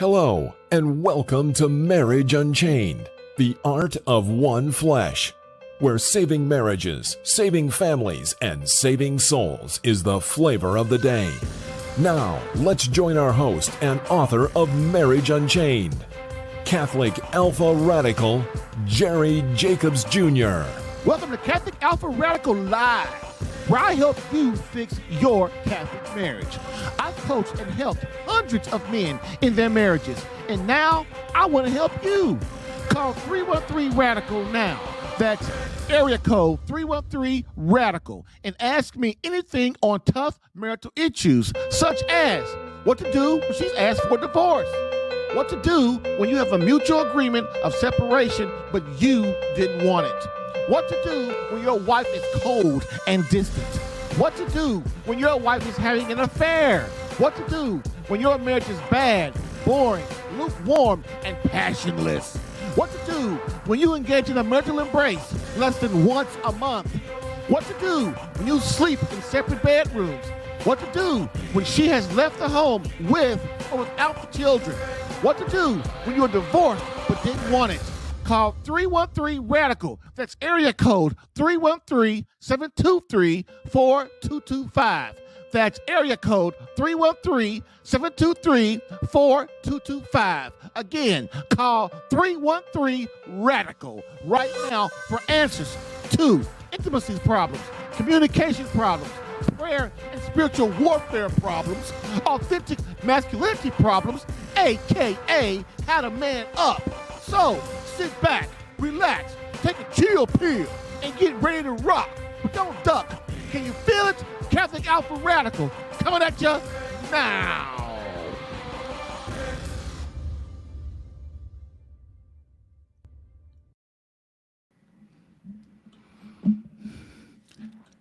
Hello, and welcome to Marriage Unchained, the art of one flesh, where saving marriages, saving families, and saving souls is the flavor of the day. Now, let's join our host and author of Marriage Unchained, Catholic Alpha Radical, Jerry Jacobs Jr. Welcome to Catholic Alpha Radical Live, where I help you fix your Catholic marriage. I've coached and helped hundreds of men in their marriages, and now I want to help you. Call 313-RADICAL now. That's area code 313-RADICAL, and ask me anything on tough marital issues, such as what to do when she's asked for divorce, what to do when you have a mutual agreement of separation but you didn't want it, what to do when your wife is cold and distant, what to do when your wife is having an affair, what to do when your marriage is bad, boring, lukewarm, and passionless, what to do when you engage in a marital embrace less than once a month, what to do when you sleep in separate bedrooms, what to do when she has left the home with or without the children, what to do when you're divorced but didn't want it. Call 313-RADICAL. That's area code 313-723-4225. That's area code 313-723-4225. Again, call 313-RADICAL right now for answers to intimacy problems, communication problems, prayer and spiritual warfare problems, authentic masculinity problems, aka how to man up. So, sit back, relax, take a chill pill, and get ready to rock. But don't duck. Can you feel it? Catholic Alpha Radical coming at you now.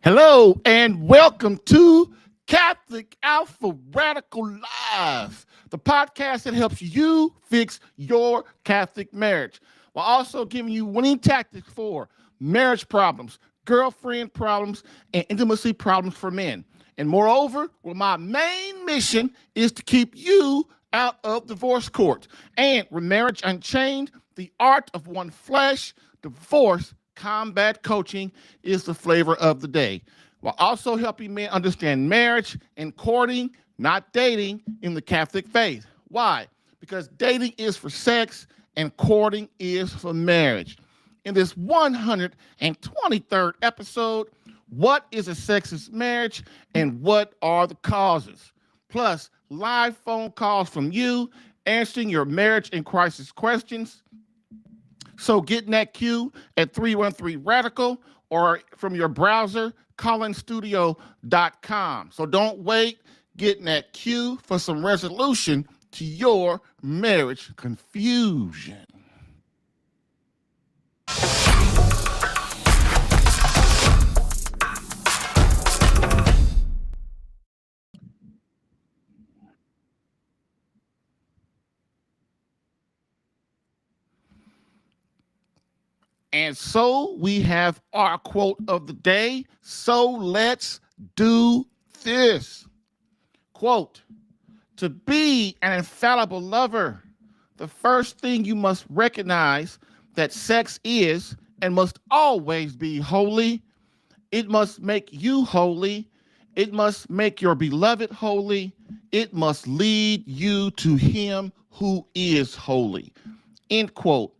Hello, and welcome to Catholic Alpha Radical Live, the podcast that helps you fix your Catholic marriage, while also giving you winning tactics for marriage problems, girlfriend problems, and intimacy problems for men. And moreover, my main mission is to keep you out of divorce court. And with Marriage Unchained, the art of one flesh, divorce combat coaching is the flavor of the day, while also helping men understand marriage and courting, not dating, in the Catholic faith. Why? Because dating is for sex and courting is for marriage. In this 123rd episode, what is a sexless marriage and what are the causes? Plus, live phone calls from you answering your marriage and crisis questions. So get in that queue at 313-RADICAL or from your browser, callinstudio.com. So don't wait. Get in that queue for some resolution to your marriage confusion. And so we have our quote of the day. So let's do this. Quote, to be an infallible lover, the first thing you must recognize that sex is and must always be holy. It must make you holy. It must make your beloved holy. It must lead you to him who is holy. End quote.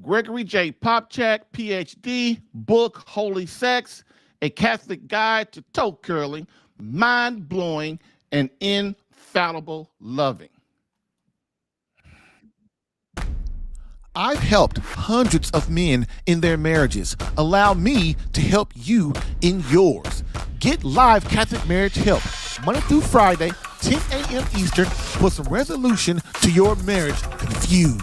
Gregory J. Popchak, PhD, book Holy Sex, A Catholic Guide to Toe Curling, Mind-Blowing, and Infallible Loving. I've helped hundreds of men in their marriages. Allow me to help you in yours. Get live Catholic marriage help Monday through Friday, 10 a.m. Eastern, for some resolution to your marriage confusion.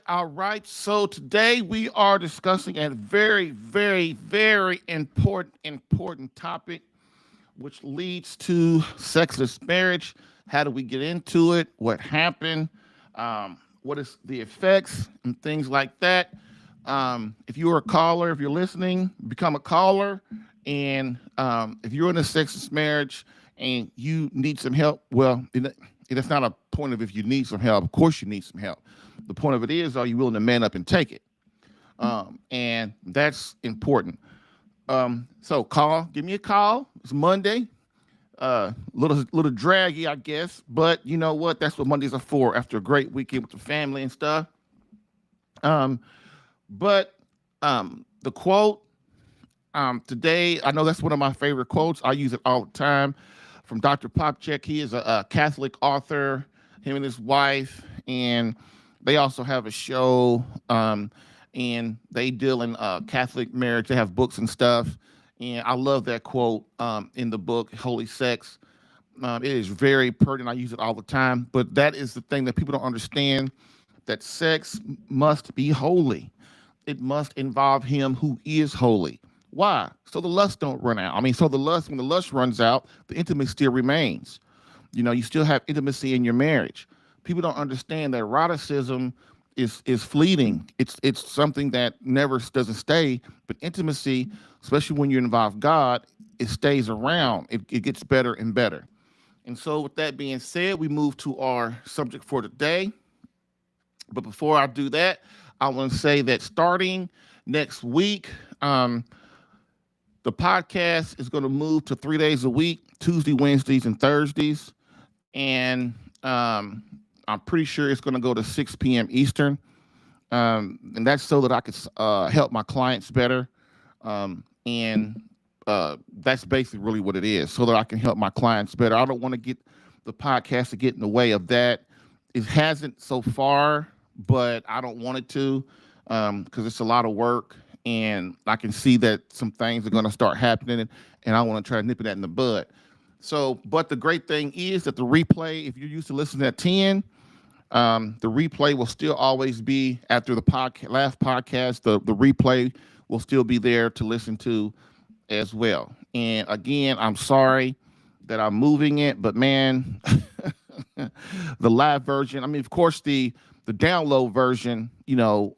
All right. So today we are discussing a very, very, very important topic, which leads to sexless marriage. How do we get into it? What happened? what is the effects and things like that. If you're a caller, if you're listening, become a caller. And if you're in a sexless marriage and you need some help, well, that's not a point of if you need some help. Of course, you need some help. The point of it is, are you willing to man up and take it? And that's important. So give me a call. It's Monday. Little draggy, I guess, but you know what? That's what Mondays are for. After a great weekend with the family and stuff. But the quote today, I know that's one of my favorite quotes. I use it all the time, from Dr. Popchak. He is a Catholic author. Him and his wife, and they also have a show. And they deal in Catholic marriage. They have books and stuff. And I love that quote in the book, Holy Sex. It is very pertinent. I use it all the time. But that is the thing that people don't understand, that sex must be holy. It must involve him who is holy. Why? So the lust don't run out. When the lust runs out, the intimacy still remains. You still have intimacy in your marriage. People don't understand that eroticism is fleeting. It's something that never doesn't stay. But intimacy, especially when you involve God, it stays around. It gets better and better. And so with that being said, we move to our subject for today. But before I do that, I want to say that starting next week, the podcast is going to move to 3 days a week, Tuesday, Wednesdays, and Thursdays. And I'm pretty sure it's going to go to 6 p.m. Eastern. And that's so that I could help my clients better. And that's basically really what it is, so that I can help my clients better. I don't want to get the podcast to get in the way of that. It hasn't so far, but I don't want it to, because it's a lot of work. And I can see that some things are going to start happening, and I want to try to nip it in the bud. So, but the great thing is that the replay, if you're used to listening at 10, the replay will still always be after the last podcast. The replay will still be there to listen to as well. And again, I'm sorry that I'm moving it, but man, the live version, of course, the download version,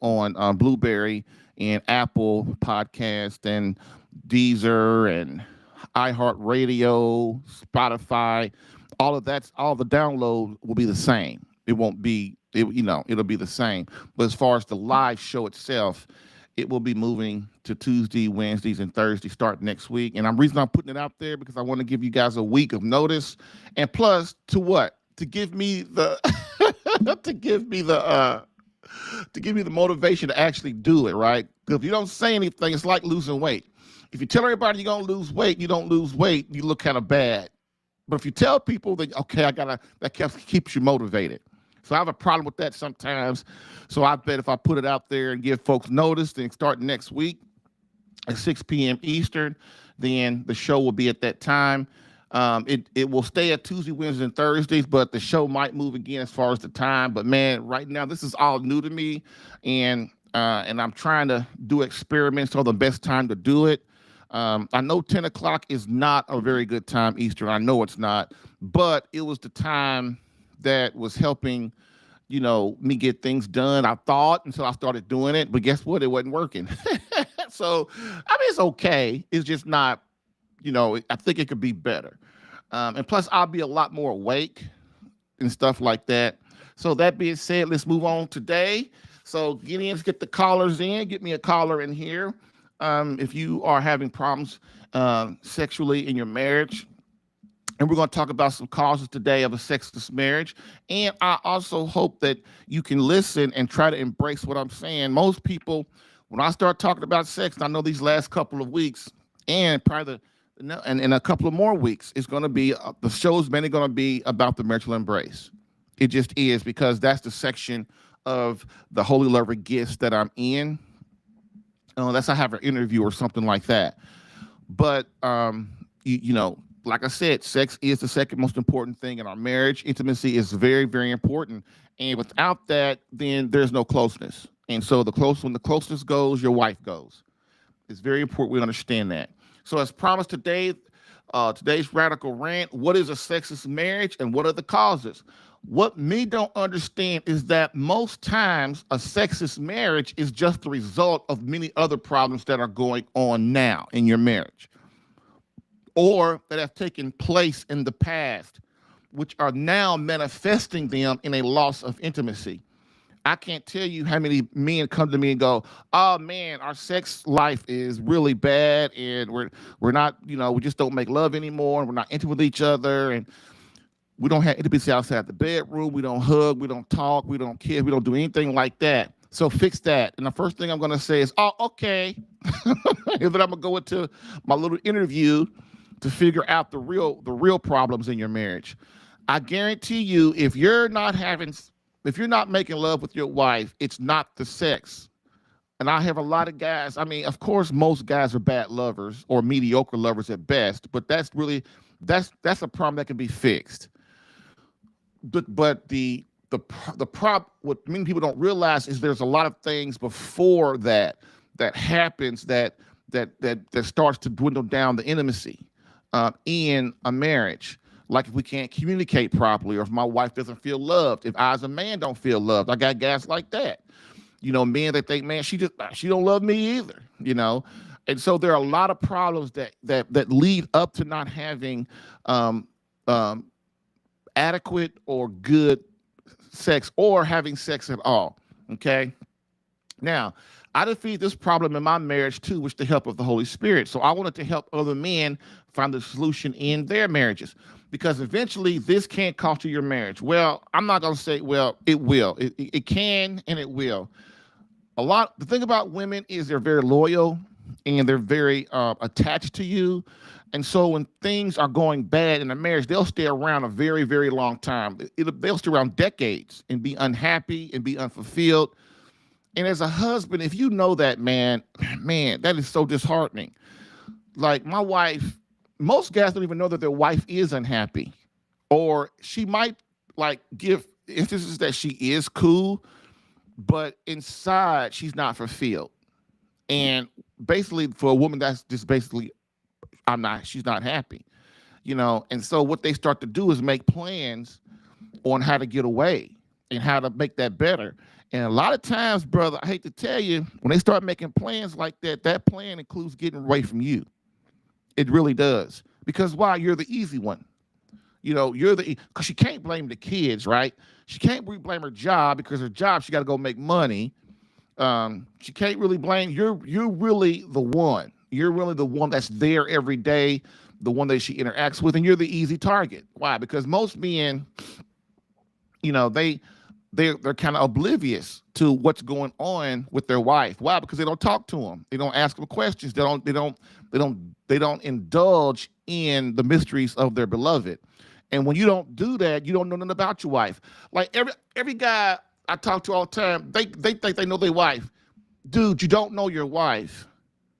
on Blueberry and Apple Podcast and Deezer and iHeartRadio, Spotify, all the download will be the same. It won't be, it'll be the same. But as far as the live show itself, it will be moving to Tuesday, Wednesdays, and Thursday start next week. And the reason I'm putting it out there because I want to give you guys a week of notice. And plus, to what? To give me the to give me the motivation to actually do it, right? Because if you don't say anything, it's like losing weight. If you tell everybody you're going to lose weight, you don't lose weight, you look kind of bad. But if you tell people that, okay, that keeps you motivated. So I have a problem with that sometimes. So I bet if I put it out there and give folks notice, then start next week at 6 p.m. Eastern, then the show will be at that time. It will stay at Tuesday, Wednesdays, and Thursdays, but the show might move again as far as the time. But man, right now this is all new to me, and I'm trying to do experiments on the best time to do it. I know 10 o'clock is not a very good time Eastern. I know it's not, but it was the time that was helping, me get things done, I thought, until I started doing it. But guess what? It wasn't working. So, it's okay. It's just not, I think it could be better. And plus, I'll be a lot more awake and stuff like that. So that being said, let's move on today. So let's get the callers in. Get me a caller in here. If you are having problems sexually in your marriage. And we're going to talk about some causes today of a sexless marriage. And I also hope that you can listen and try to embrace what I'm saying. Most people, when I start talking about sex, and I know these last couple of weeks, and probably in a couple of more weeks, it's going to be, the show's mainly going to be about the marital embrace. It just is, because that's the section of the Holy Lover Gifts that I'm in. Unless I have an interview or something like that. But, like I said, sex is the second most important thing in our marriage. Intimacy is very, very important. And without that, then there's no closeness. And so when the closeness goes, your wife goes. It's very important we understand that. So as promised today, Today's radical rant: what is a sexist marriage and what are the causes? What me don't understand is that most times a sexist marriage is just the result of many other problems that are going on now in your marriage or that have taken place in the past, which are now manifesting them in a loss of intimacy. I can't tell you how many men come to me and go, "Oh man, our sex life is really bad, and we're not, we just don't make love anymore, and we're not intimate with each other, and we don't have intimacy outside the bedroom. We don't hug, we don't talk, we don't kiss, we don't do anything like that. So fix that." And the first thing I'm going to say is, "Oh, okay." And then I'm going to go into my little interview to figure out the real problems in your marriage. I guarantee you, if you're not making love with your wife, it's not the sex. And I have a lot of guys. I mean, of course, most guys are bad lovers or mediocre lovers at best, but that's a problem that can be fixed. But the problem, what many people don't realize is there's a lot of things before that happens that starts to dwindle down the intimacy in a marriage. Like if we can't communicate properly, or if my wife doesn't feel loved, if I as a man don't feel loved. I got guys like that. Men that think, man, she don't love me either. And so there are a lot of problems that lead up to not having adequate or good sex or having sex at all. Okay. Now, I defeat this problem in my marriage too, with the help of the Holy Spirit. So I wanted to help other men find the solution in their marriages, because eventually this can't cost you your marriage. Well, I'm not going to say, well, it will. It can and it will. The thing about women is they're very loyal and they're very attached to you. And so when things are going bad in a marriage, they'll stay around a very, very long time. They'll stay around decades and be unhappy and be unfulfilled. And as a husband, if you know that, man, that is so disheartening. Like my wife, most guys don't even know that their wife is unhappy, or she might give instances that she is cool, but inside she's not fulfilled. And basically for a woman, that's just basically, she's not happy, And so what they start to do is make plans on how to get away and how to make that better. And a lot of times, brother, I hate to tell you, when they start making plans like that, that plan includes getting away from you. It really does. Because why? You're the easy one. Because she can't blame the kids, right? She can't blame her job, because her job, she got to go make money. She can't really blame, you're really the one. You're really the one that's there every day, the one that she interacts with, and you're the easy target. Why? Because most men, they're kind of oblivious to what's going on with their wife. Why? Because they don't talk to them. They don't ask them questions. They don't indulge in the mysteries of their beloved. And when you don't do that, you don't know nothing about your wife. Like every guy I talk to all the time, they think they know their wife. Dude, you don't know your wife.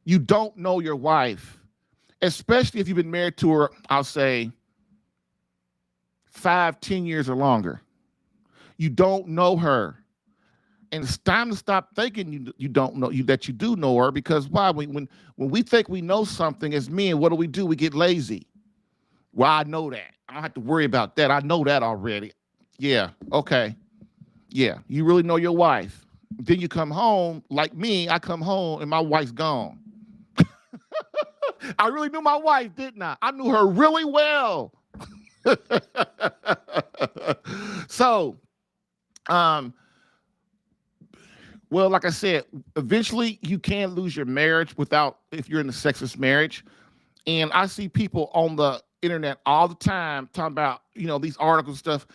You don't know your wife, especially if you've been married to her, I'll say 5, 10 years or longer. You don't know her. And it's time to stop thinking you don't know that you do know her, because why? When we think we know something as men, what do? We get lazy. Well, I know that. I don't have to worry about that. I know that already. Yeah, okay. Yeah, you really know your wife. Then you come home, like me, I come home and my wife's gone. I really knew my wife, didn't I? I knew her really well. So, well, like I said, eventually you can lose your marriage if you're in a sexist marriage. And I see people on the internet all the time talking about, these articles and stuff,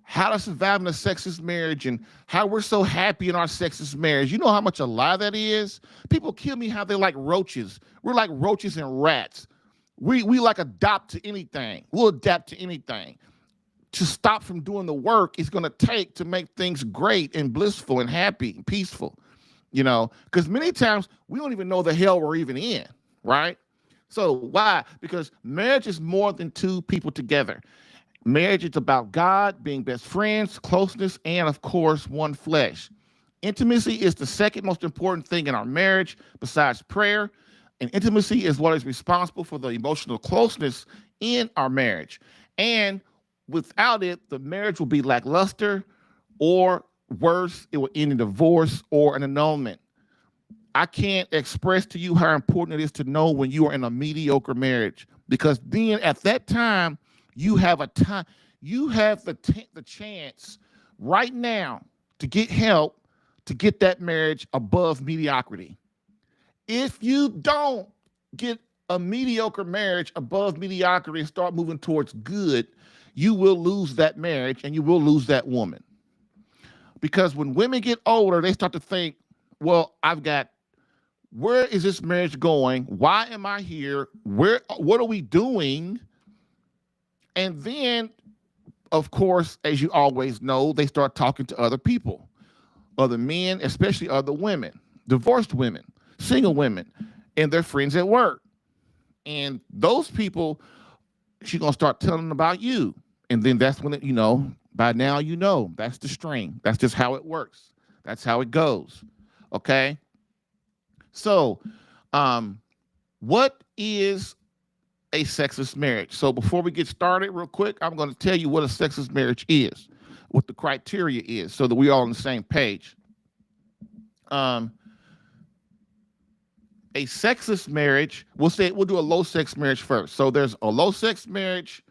how to survive in a sexist marriage and how we're so happy in our sexist marriage. You know how much a lie that is? People kill me how they're like roaches. We're like roaches and rats. We adopt to anything. We'll adapt to anything. To stop from doing the work it's going to take to make things great and blissful and happy and peaceful, because many times we don't even know the hell we're even in, right? So why? Because marriage is more than two people together. Marriage is about God, being best friends, closeness, and of course, one flesh. Intimacy is the second most important thing in our marriage besides prayer. And intimacy is what is responsible for the emotional closeness in our marriage. And without it, the marriage will be lackluster, or worse, it will end in divorce or an annulment. I can't express to you how important it is to know when you are in a mediocre marriage, because then at that time you have a time, you have the chance right now to get help to get that marriage above mediocrity. If you don't get a mediocre marriage above mediocrity and start moving towards good, you will lose that marriage and you will lose that woman. Because when women get older, they start to think, well, where is this marriage going? Why am I here? What are we doing? And then, of course, as you always know, they start talking to other people, other men, especially other women, divorced women, single women, and their friends at work. And those people, she's going to start telling them about you. And then that's when, by now, that's the string. That's just how it works. That's how it goes. Okay. So, what is a sexless marriage? So before we get started real quick, I'm going to tell you what a sexless marriage is, what the criteria is, so that we're all on the same page. A sexless marriage, we'll do a low sex marriage first. So there's a low sex marriage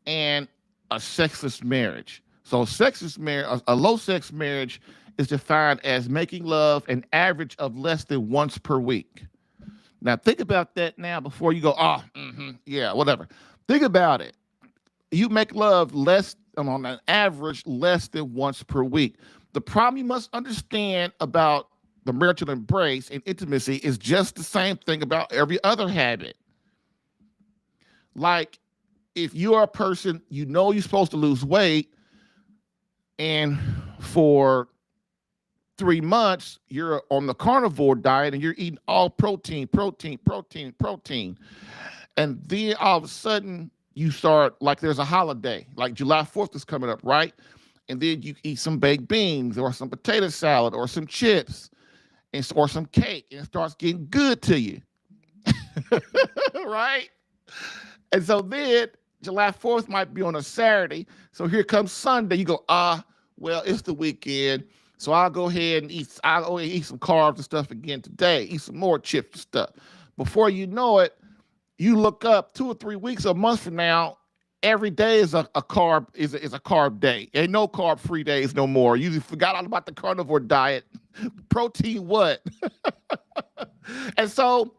and a sexless marriage. So a low sex marriage is defined as making love an average of less than once per week. Now think about that now before you go, yeah, whatever. Think about it. You make love on an average less than once per week. The problem you must understand about the marital embrace and intimacy is just the same thing about every other habit. Like, if you're a person, you're supposed to lose weight, and for 3 months, you're on the carnivore diet and you're eating all protein. And then all of a sudden, you start, like there's a holiday, like July 4th is coming up, right? And then you eat some baked beans or some potato salad or some chips or some cake, and it starts getting good to you. Right? And so then July 4th might be on a Saturday. So here comes Sunday. You go, well, it's the weekend. So I'll go ahead and I'll eat some carbs and stuff again today. Eat some more chips and stuff. Before you know it, you look up 2 or 3 weeks, a month from now, every day is a carb day. Ain't no carb-free days no more. You forgot all about the carnivore diet. Protein what? And so,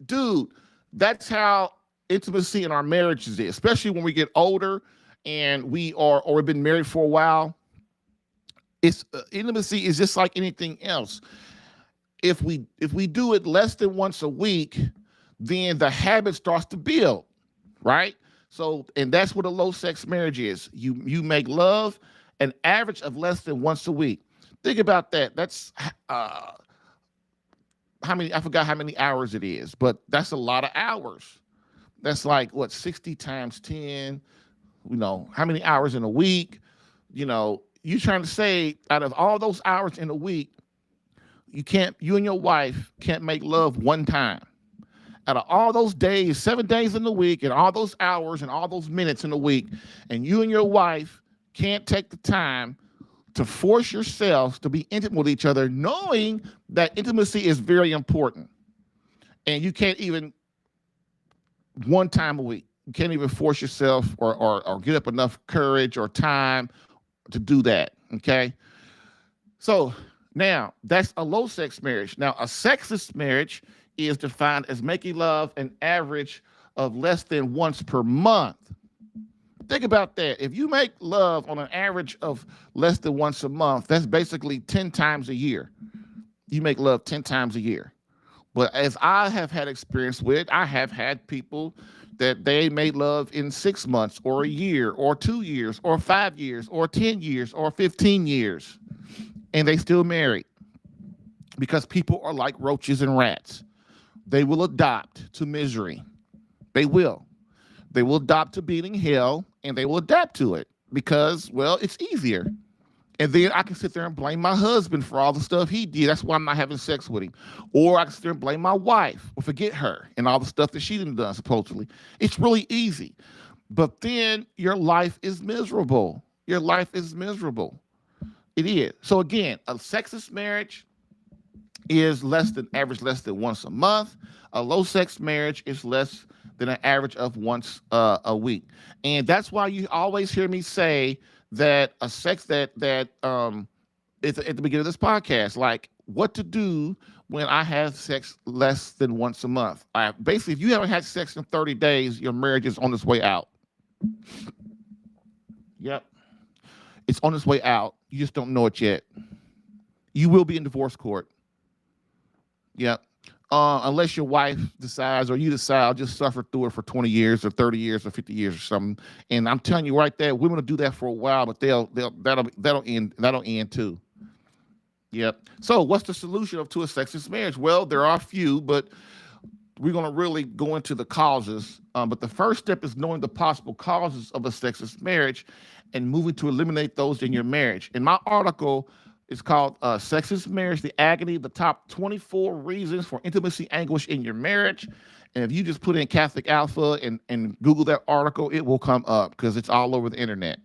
dude, that's how intimacy in our marriages is, especially when we get older and we've been married for a while. Intimacy is just like anything else. If we do it less than once a week, then the habit starts to build, right? So, and that's what a low sex marriage is. You make love an average of less than once a week. Think about that. That's I forgot how many hours it is, but that's a lot of hours. That's like 60 times 10, how many hours in a week? You're trying to say out of all those hours in a week, you and your wife can't make love one time. Out of all those days, 7 days in the week, and all those hours and all those minutes in the week, and you and your wife can't take the time to force yourselves to be intimate with each other, knowing that intimacy is very important. And you can't even one time a week. You can't even force yourself or get up enough courage or time to do that, okay? So now, that's a low sex marriage. Now, a sexless marriage is defined as making love an average of less than once per month. Think about that. If you make love on an average of less than once a month, that's basically 10 times a year. You make love 10 times a year. But as I have had experience with, I have had people that they made love in 6 months or a year or 2 years or 5 years or 10 years or 15 years, and they still married, because people are like roaches and rats. They will adopt to misery. They will. They will adopt to being hell, and they will adapt to it because, well, it's easier. And then I can sit there and blame my husband for all the stuff he did. That's why I'm not having sex with him. Or I can sit there and blame my wife or forget her and all the stuff that she done done, supposedly. It's really easy. But then your life is miserable. Your life is miserable. It is. So again, a sexless marriage is less than once a month. A low sex marriage is less than an average of once a week. And that's why you always hear me say that a sex that is at the beginning of this podcast, like what to do when I have sex less than once a month. Basically, if you haven't had sex in 30 days, your marriage is on its way out. Yep. It's on its way out. You just don't know it yet. You will be in divorce court. Yep. Unless your wife decides or you decide I'll just suffer through it for 20 years or 30 years or 50 years or something. And I'm telling you right there, women will do that for a while, but that'll end too. Yep. So what's the solution to a sexless marriage? Well, there are a few, but we're going to really go into the causes. But the first step is knowing the possible causes of a sexless marriage and moving to eliminate those in your marriage. In my article, it's called Sexless Marriage, the Agony, the Top 24 Reasons for Intimacy Anguish in Your Marriage. And if you just put in Catholic Alpha and Google that article, it will come up because it's all over the internet.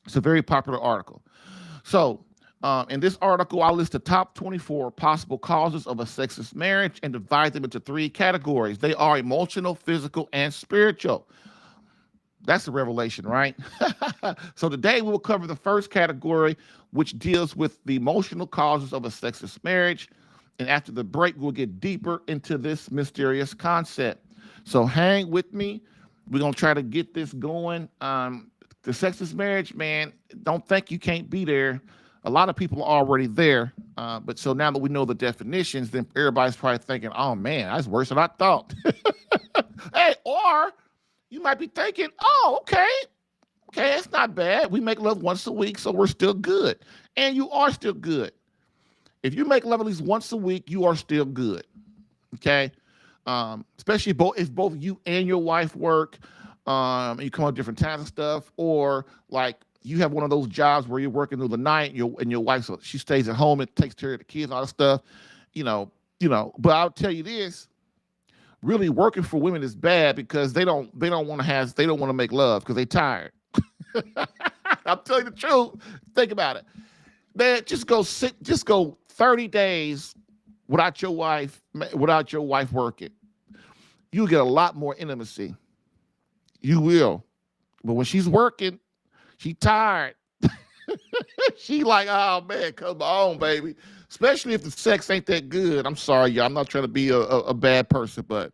It's a very popular article. So in this article, I list the top 24 possible causes of a sexless marriage and divide them into 3 categories. They are emotional, physical, and spiritual. That's the revelation, right? So today we will cover the first category, which deals with the emotional causes of a sexless marriage. And after the break, we'll get deeper into this mysterious concept. So hang with me. We're going to try to get this going. The sexless marriage, man, don't think you can't be there. A lot of people are already there. But so now that we know the definitions, then everybody's probably thinking, oh, man, that's worse than I thought. Hey, or you might be thinking, oh, okay, it's not bad. We make love once a week, so we're still good. And you are still good. If you make love at least once a week, you are still good. Okay? Especially if both you and your wife work, and you come up with different times and stuff, or like you have one of those jobs where you're working through the night, and your wife, so she stays at home and takes care of the kids and all that stuff, you know. But I'll tell you this. Really working for women is bad because they don't want to make love because they're tired. I'm telling you the truth. Think about it. Man, just go 30 days without your wife working. You'll get a lot more intimacy. You will. But when she's working, she's tired. She like, oh man, come on, baby. Especially if the sex ain't that good. I'm sorry, y'all. I'm not trying to be a bad person, but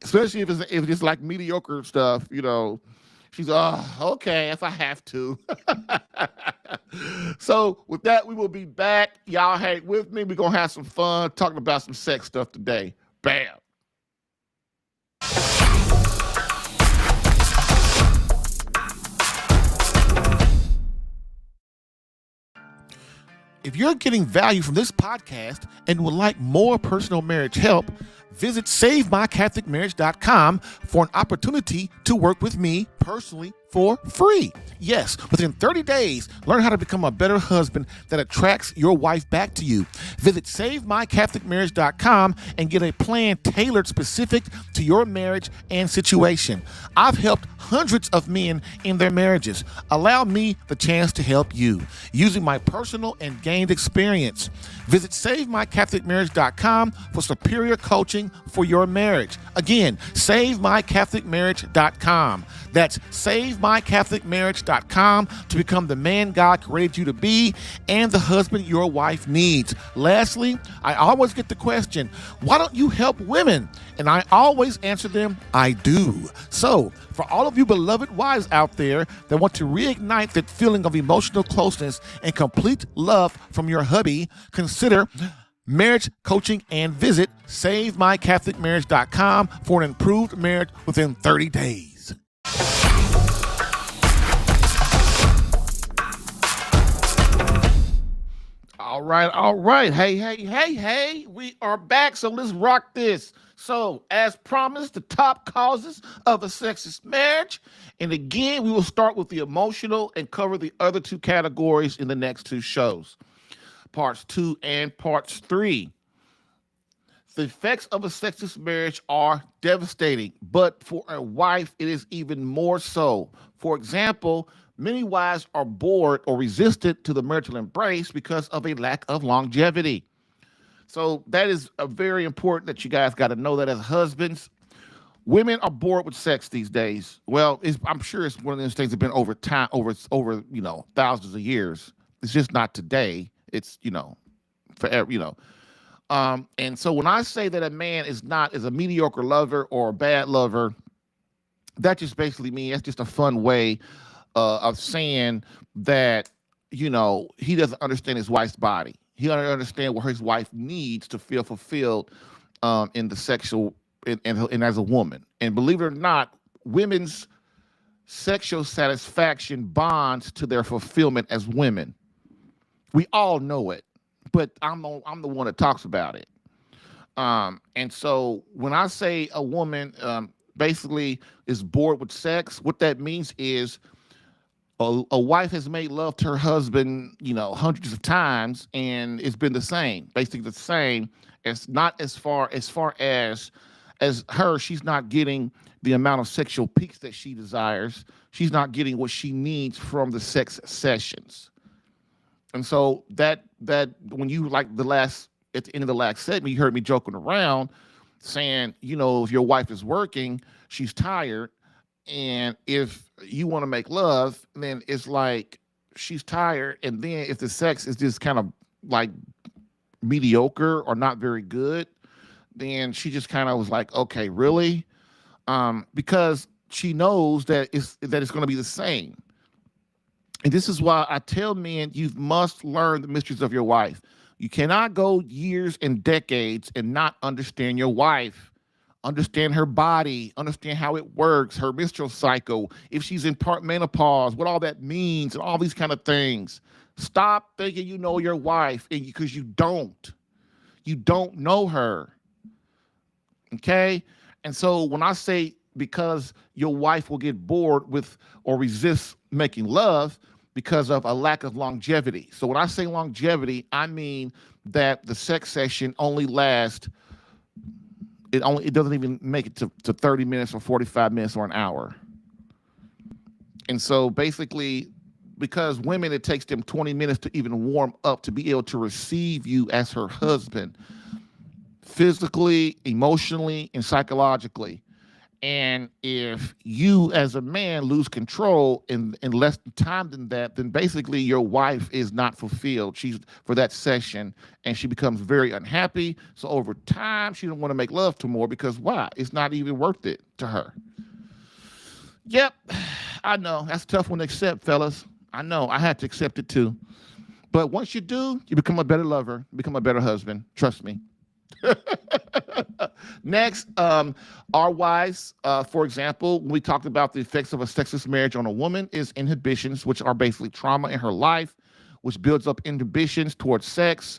especially if it's like mediocre stuff, she's, okay, if I have to. So with that, we will be back. Y'all hang with me. We're going to have some fun talking about some sex stuff today. Bam. If you're getting value from this podcast and would like more personal marriage help, visit SaveMyCatholicMarriage.com for an opportunity to work with me personally for free. Yes, within 30 days, learn how to become a better husband that attracts your wife back to you. Visit SaveMyCatholicMarriage.com and get a plan tailored specific to your marriage and situation. I've helped hundreds of men in their marriages. Allow me the chance to help you using my personal and gained experience. Visit SaveMyCatholicMarriage.com for superior coaching for your marriage. Again, SaveMyCatholicMarriage.com. That's SaveMyCatholicMarriage.com to become the man God created you to be and the husband your wife needs. Lastly, I always get the question, why don't you help women? And I always answer them, I do. So, for all of you beloved wives out there that want to reignite that feeling of emotional closeness and complete love from your hubby, consider marriage coaching and visit SaveMyCatholicMarriage.com for an improved marriage within 30 days. All right. Hey, we are back. So let's rock this. So, as promised, the top causes of a sexless marriage. And again, we will start with the emotional and cover the other two categories in the next two shows, parts 2 and parts 3. The effects of a sexless marriage are devastating, but for a wife, it is even more so. For example, many wives are bored or resistant to the marital embrace because of a lack of longevity. So that is a very important that you guys got to know that as husbands. Women are bored with sex these days. Well, I'm sure it's one of those things that have been over time, over thousands of years. It's just not today. It's forever. And so when I say that a man is a mediocre lover or a bad lover, that just basically means that's just a fun way of saying that he doesn't understand his wife's body. He doesn't understand what his wife needs to feel fulfilled in the sexual and as a woman. And believe it or not, women's sexual satisfaction bonds to their fulfillment as women. We all know it, but I'm the one that talks about it. And so when I say a woman basically is bored with sex, what that means is a wife has made love to her husband, hundreds of times, and it's been the same, basically the same. It's not as far as her. She's not getting the amount of sexual peaks that she desires. She's not getting what she needs from the sex sessions. And so that when you at the end of the last segment, you heard me joking around saying, if your wife is working, she's tired. And if you want to make love, then it's like she's tired. And then if the sex is just kind of like mediocre or not very good, then she just kind of was like, okay, really? Because she knows that it's going to be the same. And this is why I tell men, you must learn the mysteries of your wife. You cannot go years and decades and not understand your wife. Understand her body, understand how it works, her menstrual cycle, if she's in menopause, what all that means, and all these kind of things. Stop thinking you know your wife, because you don't. You don't know her. Okay? And so when I say because your wife will get bored with or resist making love because of a lack of longevity. So when I say longevity, I mean that the sex session only lasts. It doesn't even make it to 30 minutes or 45 minutes or an hour. And so basically, because women, it takes them 20 minutes to even warm up to be able to receive you as her husband, physically, emotionally, and psychologically. And if you as a man lose control in less time than that, then basically your wife is not fulfilled. She's for that session, and she becomes very unhappy. So over time, she don't want to make love to more because why? It's not even worth it to her. Yep, I know. That's a tough one to accept, fellas. I know. I had to accept it too. But once you do, you become a better lover, become a better husband. Trust me. Next, our wives, for example, when we talked about the effects of a sexless marriage on a woman, is inhibitions, which are basically trauma in her life, which builds up inhibitions towards sex,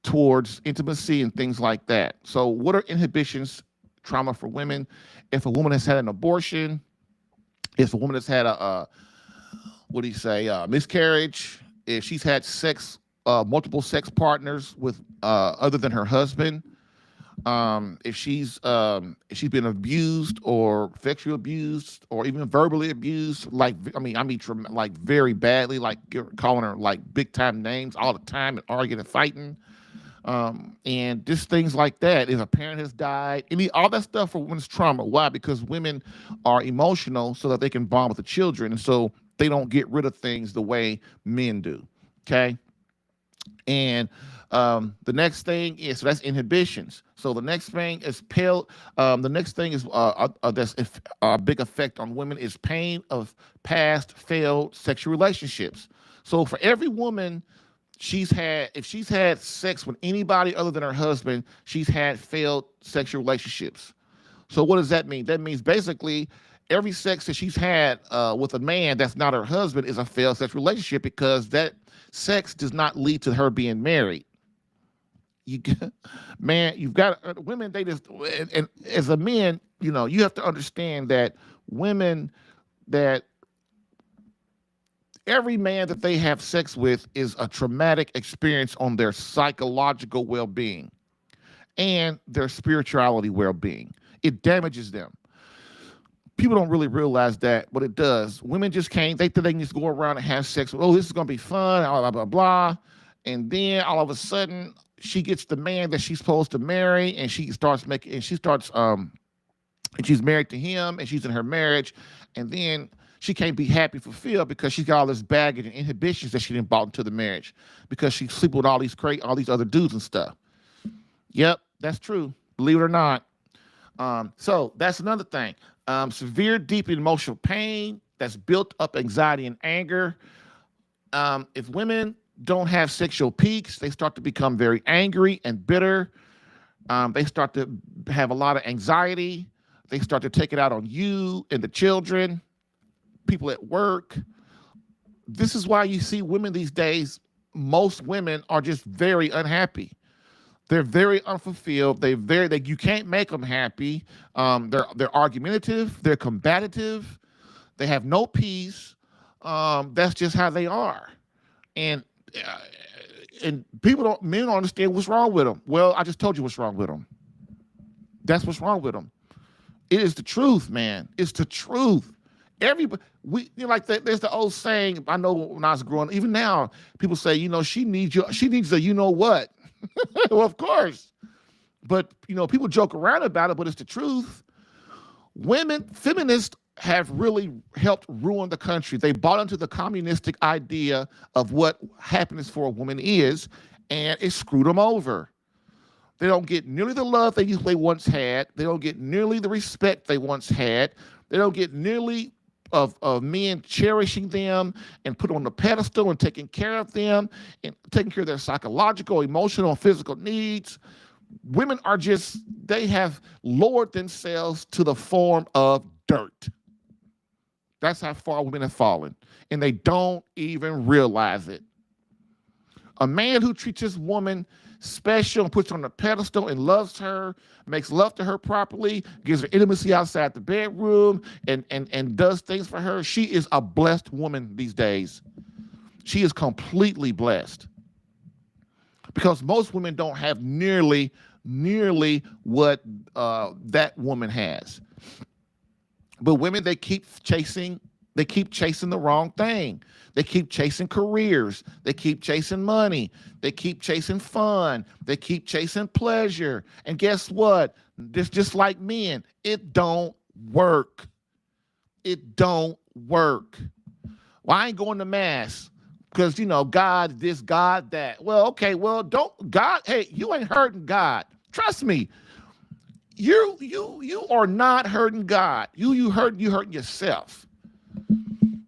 towards intimacy, and things like that. So what are inhibitions, trauma for women? If a woman has had an abortion, if a woman has had a miscarriage, if she's had sex, multiple sex partners with other than her husband, if she's been abused or sexually abused or even verbally abused, like very badly, like calling her like big time names all the time and arguing and fighting, and just things like that. If a parent has died, all that stuff for women's trauma. Why? Because women are emotional so that they can bond with the children, and so they don't get rid of things the way men do. Okay. And the next thing is, so that's inhibitions. So the next thing is the next thing is that's a big effect on women is pain of past failed sexual relationships. So for every woman if she's had sex with anybody other than her husband, she's had failed sexual relationships. So what does that mean? That means basically every sex that she's had with a man that's not her husband is a failed sexual relationship, because that sex does not lead to her being married. man, you've got women. They just and as a man, you have to understand that women that every man that they have sex with is a traumatic experience on their psychological well-being and their spirituality well-being. It damages them. People don't really realize that, but it does. Women just can't. They think they can just go around and have sex. Oh, this is gonna be fun. Blah blah blah blah. And then all of a sudden, she gets the man that she's supposed to marry, and she starts making. And she starts. And she's married to him, and she's in her marriage, and then she can't be happy, fulfilled because she's got all this baggage and inhibitions that she didn't brought into the marriage because she's sleeping with all these other dudes and stuff. Yep, that's true. Believe it or not. So that's another thing. Severe, deep emotional pain that's built up anxiety and anger. If women don't have sexual peaks, they start to become very angry and bitter. They start to have a lot of anxiety. They start to take it out on you and the children, people at work. This is why you see women these days, most women are just very unhappy. They're very unfulfilled. You can't make them happy. They're argumentative. They're combative. They have no peace. That's just how they are. And men don't understand what's wrong with them. Well, I just told you what's wrong with them. That's what's wrong with them. It is the truth, man. It's the truth. Everybody, there's the old saying. I know when I was growing up, even now, people say, she needs you. She needs a, what? Well, of course. But, people joke around about it, but it's the truth. Feminists have really helped ruin the country. They bought into the communistic idea of what happiness for a woman is, and it screwed them over. They don't get nearly the love they once had. They don't get nearly the respect they once had. They don't get nearly of men cherishing them and put on the pedestal and taking care of them and taking care of their psychological, emotional, and physical needs. Women they have lowered themselves to the form of dirt. That's how far women have fallen, and they don't even realize it. A man who treats his woman special and puts her on a pedestal and loves her, makes love to her properly, gives her intimacy outside the bedroom, and does things for her, she is a blessed woman these days. She is completely blessed. Because most women don't have nearly what that woman has. But women, they keep chasing the wrong thing. They keep chasing careers. They keep chasing money. They keep chasing fun. They keep chasing pleasure. And guess what? Just like men, it don't work. It don't work. Well, I ain't going to mass because, God this, God that. Well, okay, well, hey, you ain't hurting God. Trust me. You are not hurting God. You hurting yourself.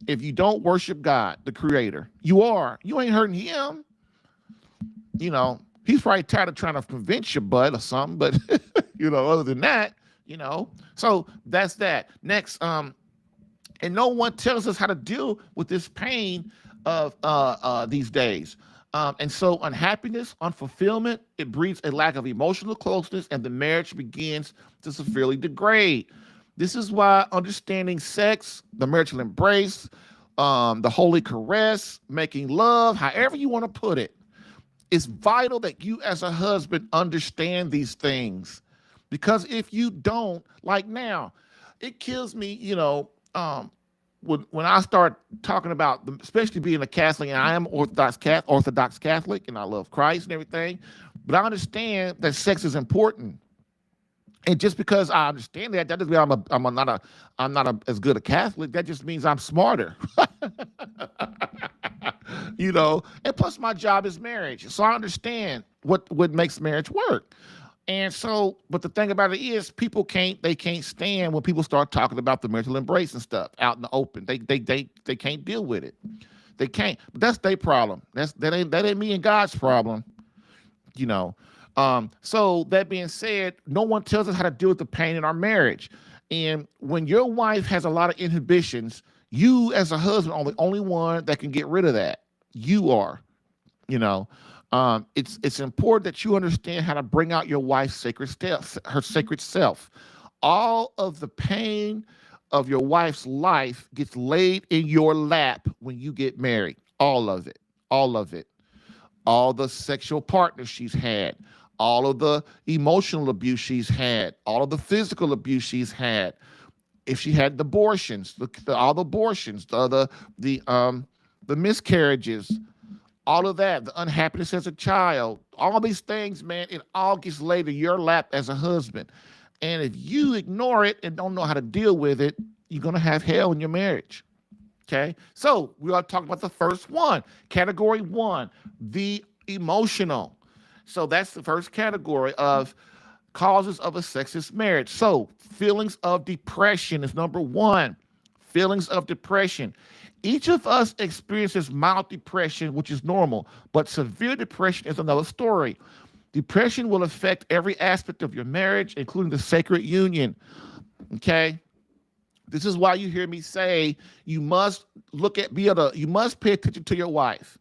If you don't worship God, the creator, you ain't hurting him. He's probably tired of trying to convince your butt or something, but other than that, so that's that. Next, and no one tells us how to deal with this pain of these days. And so unhappiness, unfulfillment, it breeds a lack of emotional closeness, and the marriage begins to severely degrade. This is why understanding sex, the marital embrace, the holy caress, making love, however you want to put it, it's vital that you as a husband understand these things. Because if you don't, like now, it kills me, when I start talking about, especially being a Catholic, and I am Orthodox Catholic, and I love Christ and everything, but I understand that sex is important. And just because I understand that doesn't mean I'm not as good a Catholic. That just means I'm smarter. And plus my job is marriage, so I understand what makes marriage work. And so, but the thing about it is, people can't stand when people start talking about the marital embrace and stuff out in the open. They can't deal with it. They can't. But that's their problem. That ain't me and God's problem. So that being said, no one tells us how to deal with the pain in our marriage. And when your wife has a lot of inhibitions, you as a husband are the only one that can get rid of that. You are, It's important that you understand how to bring out your wife's sacred self, her sacred self. All of the pain of your wife's life gets laid in your lap when you get married. All of it. All of it. All the sexual partners she's had, all of the emotional abuse she's had, all of the physical abuse she's had. If she had abortions, all the abortions, the miscarriages, all of that, the unhappiness as a child, all these things, man, it all gets laid in your lap as a husband. And if you ignore it and don't know how to deal with it, you're going to have hell in your marriage. Okay. So we are talking about the first one, category one, the emotional. So that's the first category of causes of a sexless marriage. So feelings of depression is number one. Feelings of depression. Each of us experiences mild depression, which is normal, but severe depression is another story. Depression will affect every aspect of your marriage, including the sacred union. Okay. This is why you hear me say you must you must pay attention to your wife.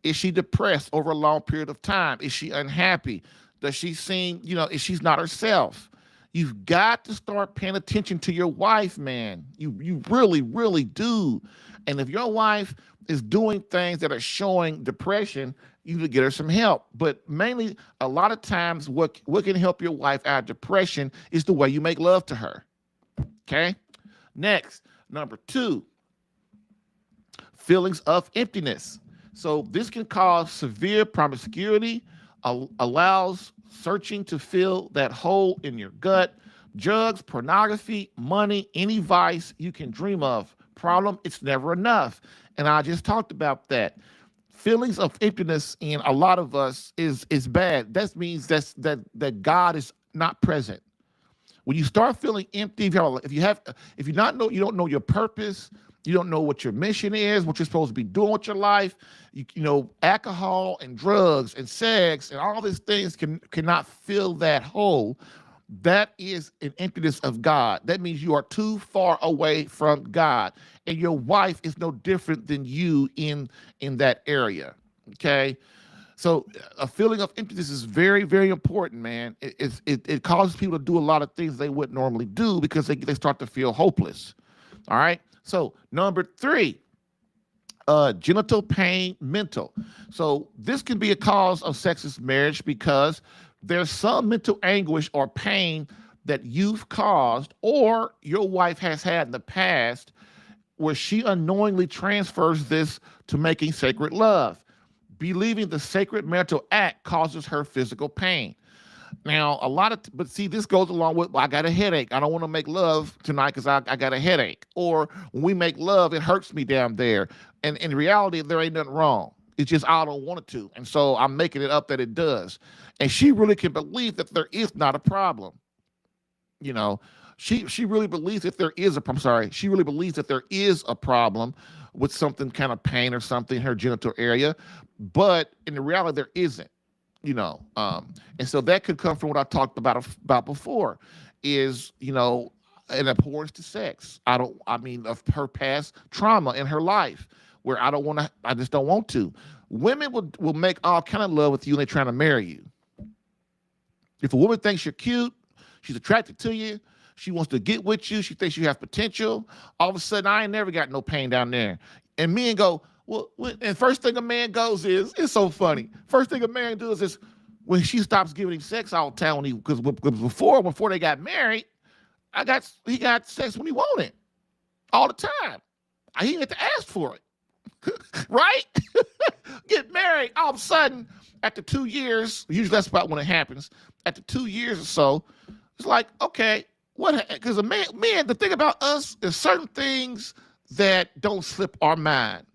Is she depressed over a long period of time? Is she unhappy? Does she seem, is she's not herself? You've got to start paying attention to your wife, man. You really, really do. And if your wife is doing things that are showing depression, you need to get her some help. But mainly, a lot of times, what can help your wife out of depression is the way you make love to her. Okay? Next, number two, feelings of emptiness. So this can cause severe promiscuity, allows searching to fill that hole in your gut, drugs, pornography, money, any vice you can dream of. Problem, it's never enough. And I just talked about that. Feelings of emptiness in a lot of us is bad. That means that God is not present. When you start feeling empty, if you don't know your purpose, you don't know what your mission is, what you're supposed to be doing with your life, alcohol and drugs and sex and all these things cannot fill that hole. That is an emptiness of God. That means you are too far away from God, and your wife is no different than you in that area. Okay. So a feeling of emptiness is very, very important, man. It causes people to do a lot of things they wouldn't normally do because they start to feel hopeless. All right. So number three, genital pain, mental. So this can be a cause of sexless marriage because there's some mental anguish or pain that you've caused or your wife has had in the past where she unknowingly transfers this to making sacred love. Believing the sacred marital act causes her physical pain. Now, but see, this goes along with, well, I got a headache. I don't want to make love tonight because I got a headache. Or when we make love, it hurts me down there. And in reality, there ain't nothing wrong. It's just I don't want it to. And so I'm making it up that it does. And she really can believe that there is not a problem. She really believes that there is she really believes that there is a problem with something kind of pain or something in her genital area. But in the reality, there isn't. And so that could come from what I talked about before is, an abhorrence to sex. Of her past trauma in her life where I just don't want to. Women will make all kind of love with you and they're trying to marry you. If a woman thinks you're cute, she's attracted to you, she wants to get with you, she thinks you have potential, all of a sudden, I ain't never got no pain down there. And men go, and first thing a man goes is, it's so funny. First thing a man does is when she stops giving him sex all the time because before they got married, he got sex when he wanted all the time. He didn't have to ask for it, right? Get married, all of a sudden, after 2 years, usually that's about when it happens. After 2 years or so, it's like, okay, what? Because the thing about us is certain things that don't slip our mind.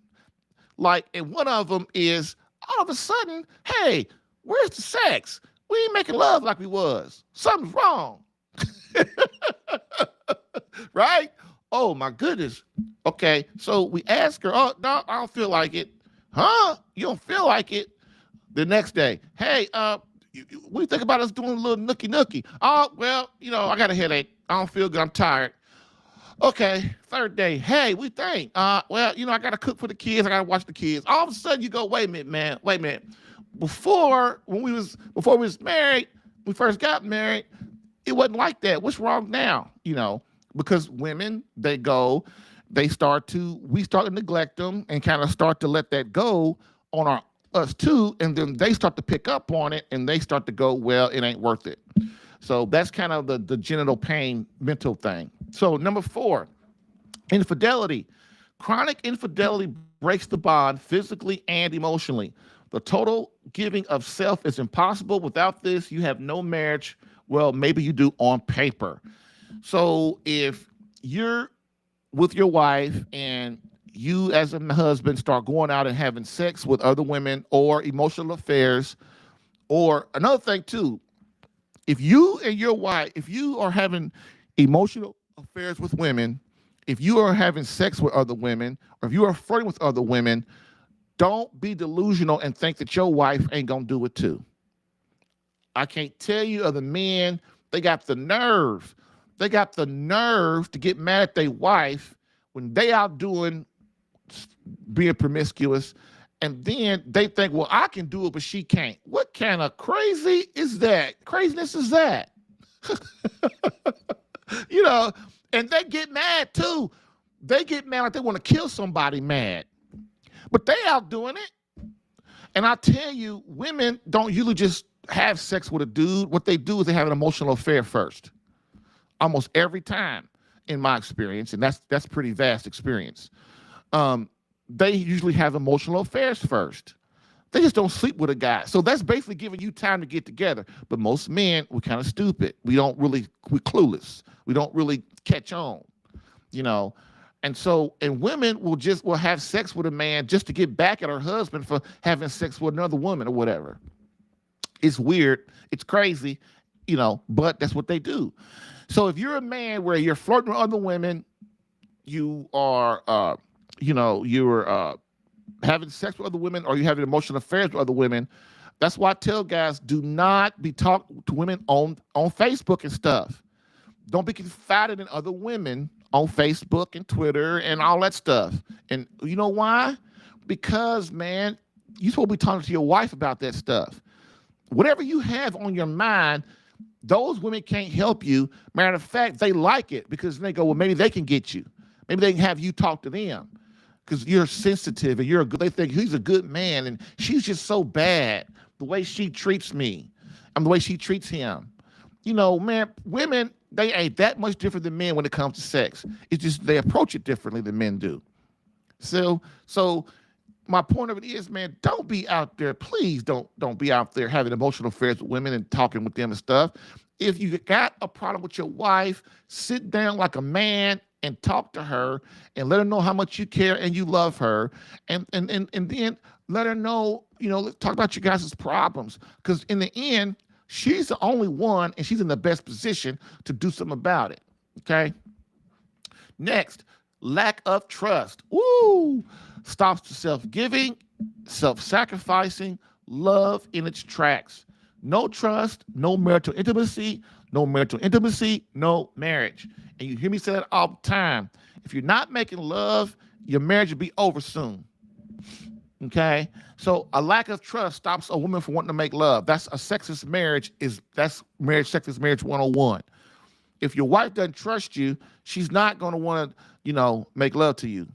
Like, and one of them is all of a sudden, hey, where's the sex? We ain't making love like we was. Something's wrong. Right? Oh my goodness. Okay. So we ask her, oh, no, I don't feel like it. Huh? You don't feel like it? The next day, hey, what do you think about us doing a little nookie? Oh, well, I got a headache. I don't feel good. I'm tired. Okay, third day. Hey, we think. I got to cook for the kids. I got to watch the kids. All of a sudden, you go, wait a minute, man. Wait a minute. before we was married, we first got married, it wasn't like that. What's wrong now? Because women, we start to neglect them and kind of start to let that go on us too, and then they start to pick up on it and they start to go, well, it ain't worth it. So that's kind of the genital pain mental thing. So number 4, infidelity. Chronic infidelity breaks the bond physically and emotionally. The total giving of self is impossible. Without this, you have no marriage. Well, maybe you do on paper. So if you're with your wife and you as a husband start going out and having sex with other women or emotional affairs, or another thing too, if you and your wife, if you are having emotional affairs with women, if you are having sex with other women, or if you are flirting with other women, don't be delusional and think that your wife ain't gonna do it too. I can't tell you other men, they got the nerve. They got the nerve to get mad at their wife when they out being promiscuous, and then they think, well, I can do it, but she can't. What kind of craziness is that? And they get mad too. They get mad like they want to kill somebody mad. But they out doing it. And I tell you, women don't usually just have sex with a dude. What they do is they have an emotional affair first. Almost every time in my experience, and that's pretty vast experience. They usually have emotional affairs first. They just don't sleep with a guy. So that's basically giving you time to get together. But most men, we're kind of stupid. We're clueless. We don't really catch on, And women will have sex with a man just to get back at her husband for having sex with another woman or whatever. It's weird. It's crazy, but that's what they do. So if you're a man where you're flirting with other women, you are, you're having sex with other women, or you're having emotional affairs with other women, that's why I tell guys, do not be talking to women on Facebook and stuff. Don't be confided in other women on Facebook and Twitter and all that stuff. And you know why? Because, man, you're supposed to be talking to your wife about that stuff. Whatever you have on your mind, those women can't help you. Matter of fact, they like it because they go, well, maybe they can get you. Maybe they can have you talk to them because you're sensitive and they think he's a good man and she's just so bad the way she treats me and the way she treats him. Man, women, they ain't that much different than men when it comes to sex. It's just they approach it differently than men do. So my point of it is, man, don't be out there. Please don't be out there having emotional affairs with women and talking with them and stuff. If you got a problem with your wife, sit down like a man and talk to her and let her know how much you care and you love her. And then let her know, talk about your guys' problems. Because in the end, she's the only one and she's in the best position to do something about it. Okay? Next, lack of trust. Woo! Stops the self-giving, self-sacrificing, love in its tracks. No trust, no marital intimacy, no marriage. And you hear me say that all the time. If you're not making love, your marriage will be over soon. Okay? So a lack of trust stops a woman from wanting to make love. That's a sexist marriage. That's sexist marriage 101. If your wife doesn't trust you, she's not going to want to, make love to you.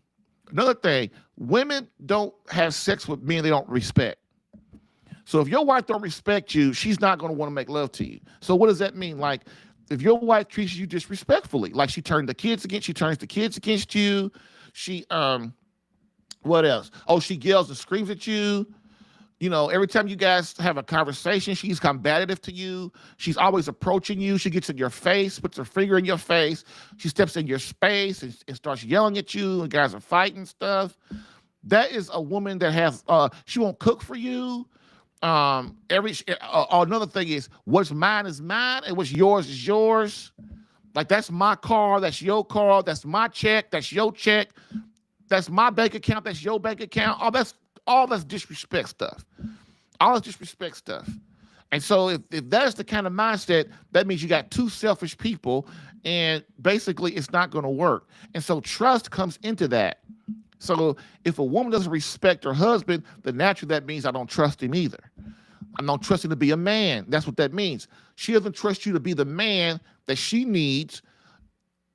Another thing, women don't have sex with men they don't respect. So if your wife don't respect you, she's not going to want to make love to you. So what does that mean? Like, if your wife treats you disrespectfully, like she turns the kids against you. She, what else? Oh, she yells and screams at you. Every time you guys have a conversation, she's combative to you. She's always approaching you. She gets in your face, puts her finger in your face. She steps in your space and starts yelling at you, and guys are fighting stuff. That is a woman that has, she won't cook for you. Another thing is, what's mine is mine, and what's yours is yours. Like, that's my car, that's your car, that's my check, that's your check. That's my bank account, that's your bank account. All that's disrespect stuff. All that's disrespect stuff. And so if that's the kind of mindset, that means you got two selfish people, and basically it's not going to work. And so trust comes into that. So if a woman doesn't respect her husband, then naturally that means I don't trust him either. I don't trust him to be a man. That's what that means. She doesn't trust you to be the man that she needs,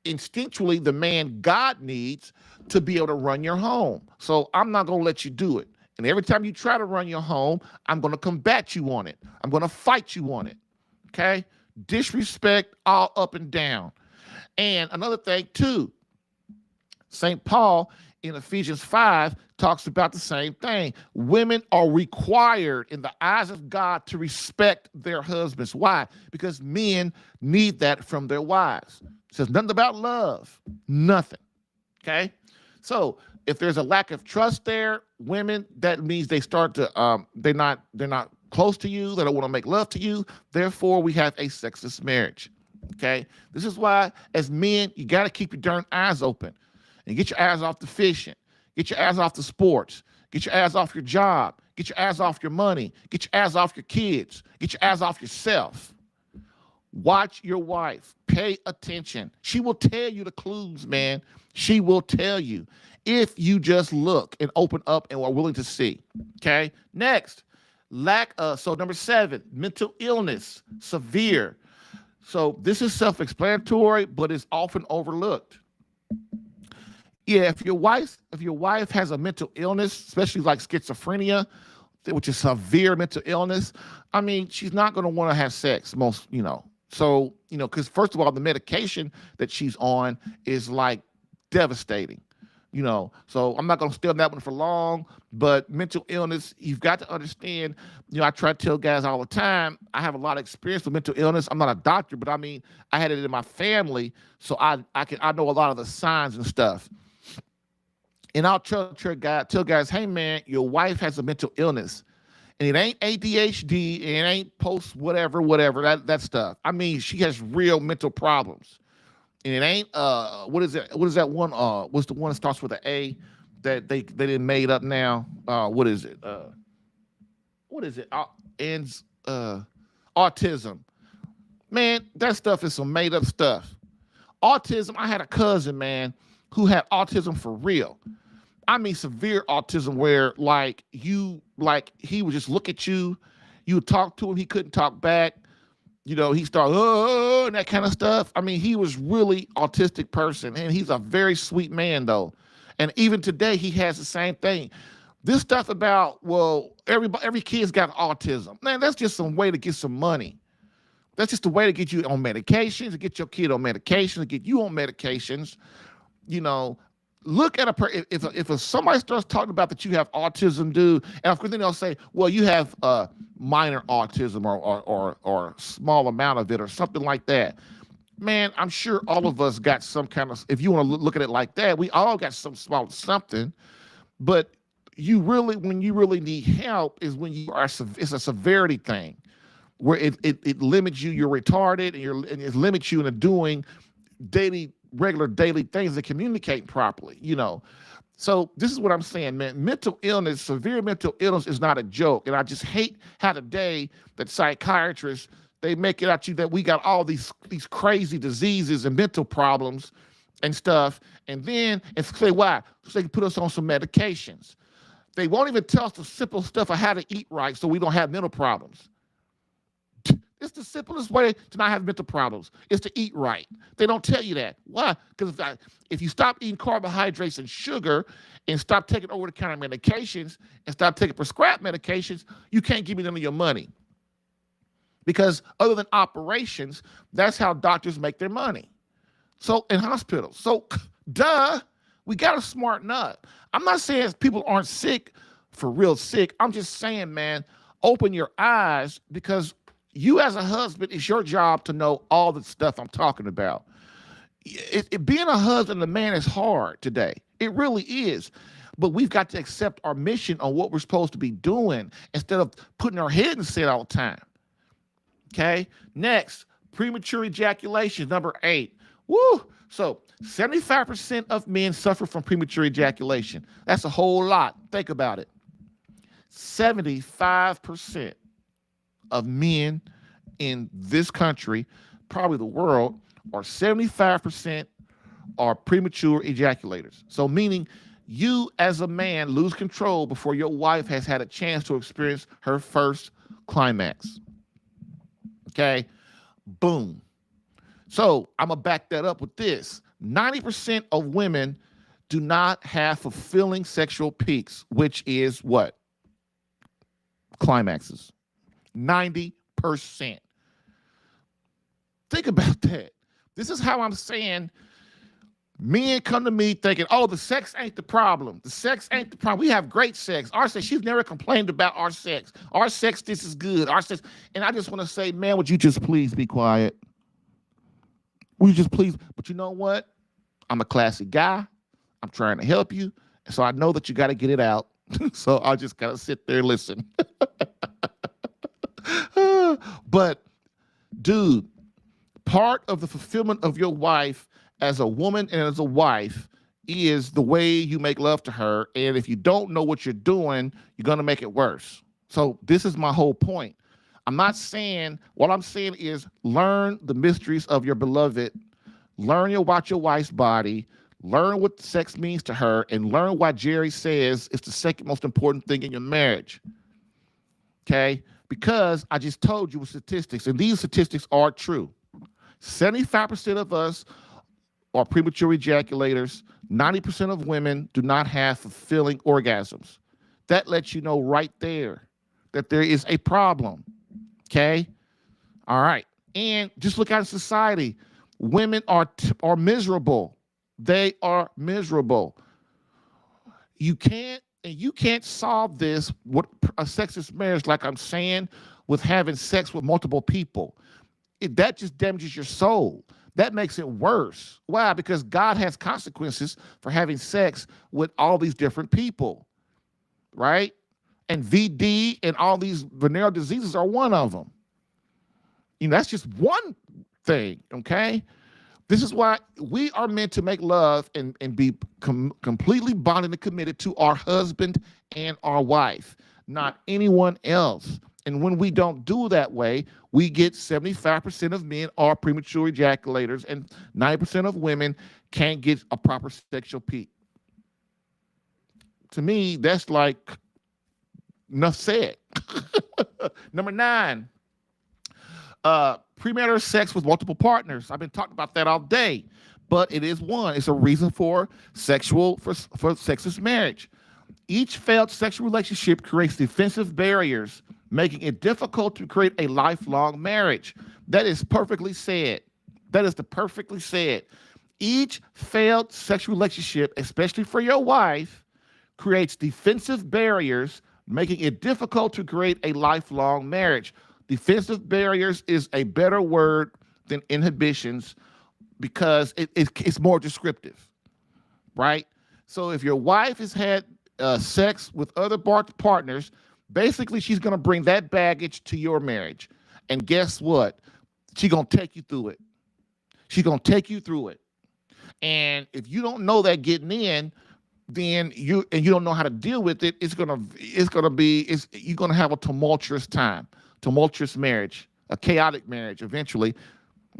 instinctually, the man God needs to be able to run your home. So I'm not going to let you do it. And every time you try to run your home, I'm going to combat you on it. I'm going to fight you on it. Okay? Disrespect all up and down. And another thing, too, St. Paul in Ephesians 5 talks about the same thing. Women are required in the eyes of God to respect their husbands. Why? Because men need that from their wives. It says nothing about love. Nothing. Okay? So if there's a lack of trust there, women, that means they start to they're not close to you, they don't want to make love to you. Therefore, we have a sexless marriage. Okay? This is why, as men, you got to keep your darn eyes open. And get your ass off the fishing. Get your ass off the sports. Get your ass off your job. Get your ass off your money. Get your ass off your kids. Get your ass off yourself. Watch your wife. Pay attention. She will tell you the clues, man. She will tell you if you just look and open up and are willing to see. Okay? Next, so number 7, mental illness, severe. So this is self-explanatory, but it's often overlooked. Yeah, if your wife has a mental illness, especially like schizophrenia, which is severe mental illness, I mean, she's not going to want to have sex So, because first of all, the medication that she's on is like devastating, So I'm not going to stay on that one for long, but mental illness, you've got to understand, I try to tell guys all the time, I have a lot of experience with mental illness. I'm not a doctor, but I mean, I had it in my family, so I know a lot of the signs and stuff. And I'll tell guys, hey man, your wife has a mental illness, and it ain't ADHD, and it ain't post whatever that stuff. I mean, she has real mental problems, and it ain't what is it? What is that one? What's the one that starts with an A that they didn't made up now? What is it? What is it? Autism. Man, that stuff is some made up stuff. Autism. I had a cousin, man, who had autism for real. I mean, severe autism where he would just look at you, you would talk to him, he couldn't talk back. He started, and that kind of stuff. I mean, he was really autistic person, and he's a very sweet man though. And even today he has the same thing. This stuff about, well, every kid's got autism. Man, that's just some way to get some money. That's just a way to get you on medications, to get your kid on medications, to get you on medications. Look at if somebody starts talking about that you have autism, dude, and of course then they'll say, well, you have minor autism or small amount of it or something like that. Man, I'm sure all of us got some kind of, if you want to look at it like that, we all got some small something, but when you really need help is when it's a severity thing where it limits you, you're retarded, and it limits you into doing regular daily things that communicate properly, So this is what I'm saying, man. Mental illness, severe mental illness is not a joke. And I just hate how today that psychiatrists, they make it out you that we got all these crazy diseases and mental problems and stuff. And then say why? So they can put us on some medications. They won't even tell us the simple stuff of how to eat right so we don't have mental problems. It's the simplest way to not have mental problems is to eat right. They don't tell you that. Why? Because if you stop eating carbohydrates and sugar and stop taking over-the-counter medications and stop taking prescribed medications, you can't give me none of your money. Because other than operations, that's how doctors make their money. So in hospitals. So, we got to smarten up. I'm not saying people aren't sick for real sick. I'm just saying, man, open your eyes because you as a husband, it's your job to know all the stuff I'm talking about. Being a husband and a man is hard today. It really is. But we've got to accept our mission on what we're supposed to be doing instead of putting our head in the sand all the time. Okay? Next, premature ejaculation, number 8. Woo! So 75% of men suffer from premature ejaculation. That's a whole lot. Think about it. 75% of men in this country, probably the world, are 75% are premature ejaculators. So meaning You, as a man, lose control before your wife has had a chance to experience her first climax. Okay? Boom. So I'm going to back that up with this. 90% of women do not have fulfilling sexual peaks, which is what? Climaxes. 90%. Think about that. This is how I'm saying men come to me thinking, oh, the sex ain't the problem. The sex ain't the problem. We have great sex. Our sex, she's never complained about our sex. Our sex, this is good. Our sex. And I just want to say, man, would you just please be quiet? Would you just please? But you know what? I'm a classy guy. I'm trying to help you. So I know that you got to get it out. So I'll just kind of sit there and listen. But, dude, part of the fulfillment of your wife as a woman and as a wife is the way you make love to her. And if you don't know what you're doing, you're going to make it worse. So this is my whole point. I'm not saying, what I'm saying is learn the mysteries of your beloved, learn about your wife's body, learn what sex means to her, and learn why Jerry says it's the second most important thing in your marriage. Okay? Because I just told you with statistics, and these statistics are true. 75% of us are premature ejaculators. 90% of women do not have fulfilling orgasms. That lets you know right there that there is a problem. Okay? All right. And just look out at society. Women are miserable. They are miserable. You can't solve this with a sexist marriage, like I'm saying, with having sex with multiple people. That just damages your soul. That makes it worse. Why? Because God has consequences for having sex with all these different people, right? And VD and all these venereal diseases are one of them. You know, that's just one thing, okay? This is why we are meant to make love and be completely bonded and committed to our husband and our wife, not anyone else. And when we don't do that way, we get 75% of men are premature ejaculators and 90% of women can't get a proper sexual peak. To me, that's like enough said. Number 9, premarital sex with multiple partners. I've been talking about that all day, but it is one. It's a reason for sexless marriage. Each failed sexual relationship creates defensive barriers, making it difficult to create a lifelong marriage. That is perfectly said. That is the perfectly said. Each failed sexual relationship, especially for your wife, creates defensive barriers, making it difficult to create a lifelong marriage. Defensive barriers is a better word than inhibitions because it's more descriptive, right? So if your wife has had sex with other partners, basically she's going to bring that baggage to your marriage. And guess what? She's going to take you through it. She's going to take you through it. And if you don't know that getting in, then you don't know how to deal with it, you're going to have a tumultuous time. Tumultuous marriage, a chaotic marriage eventually,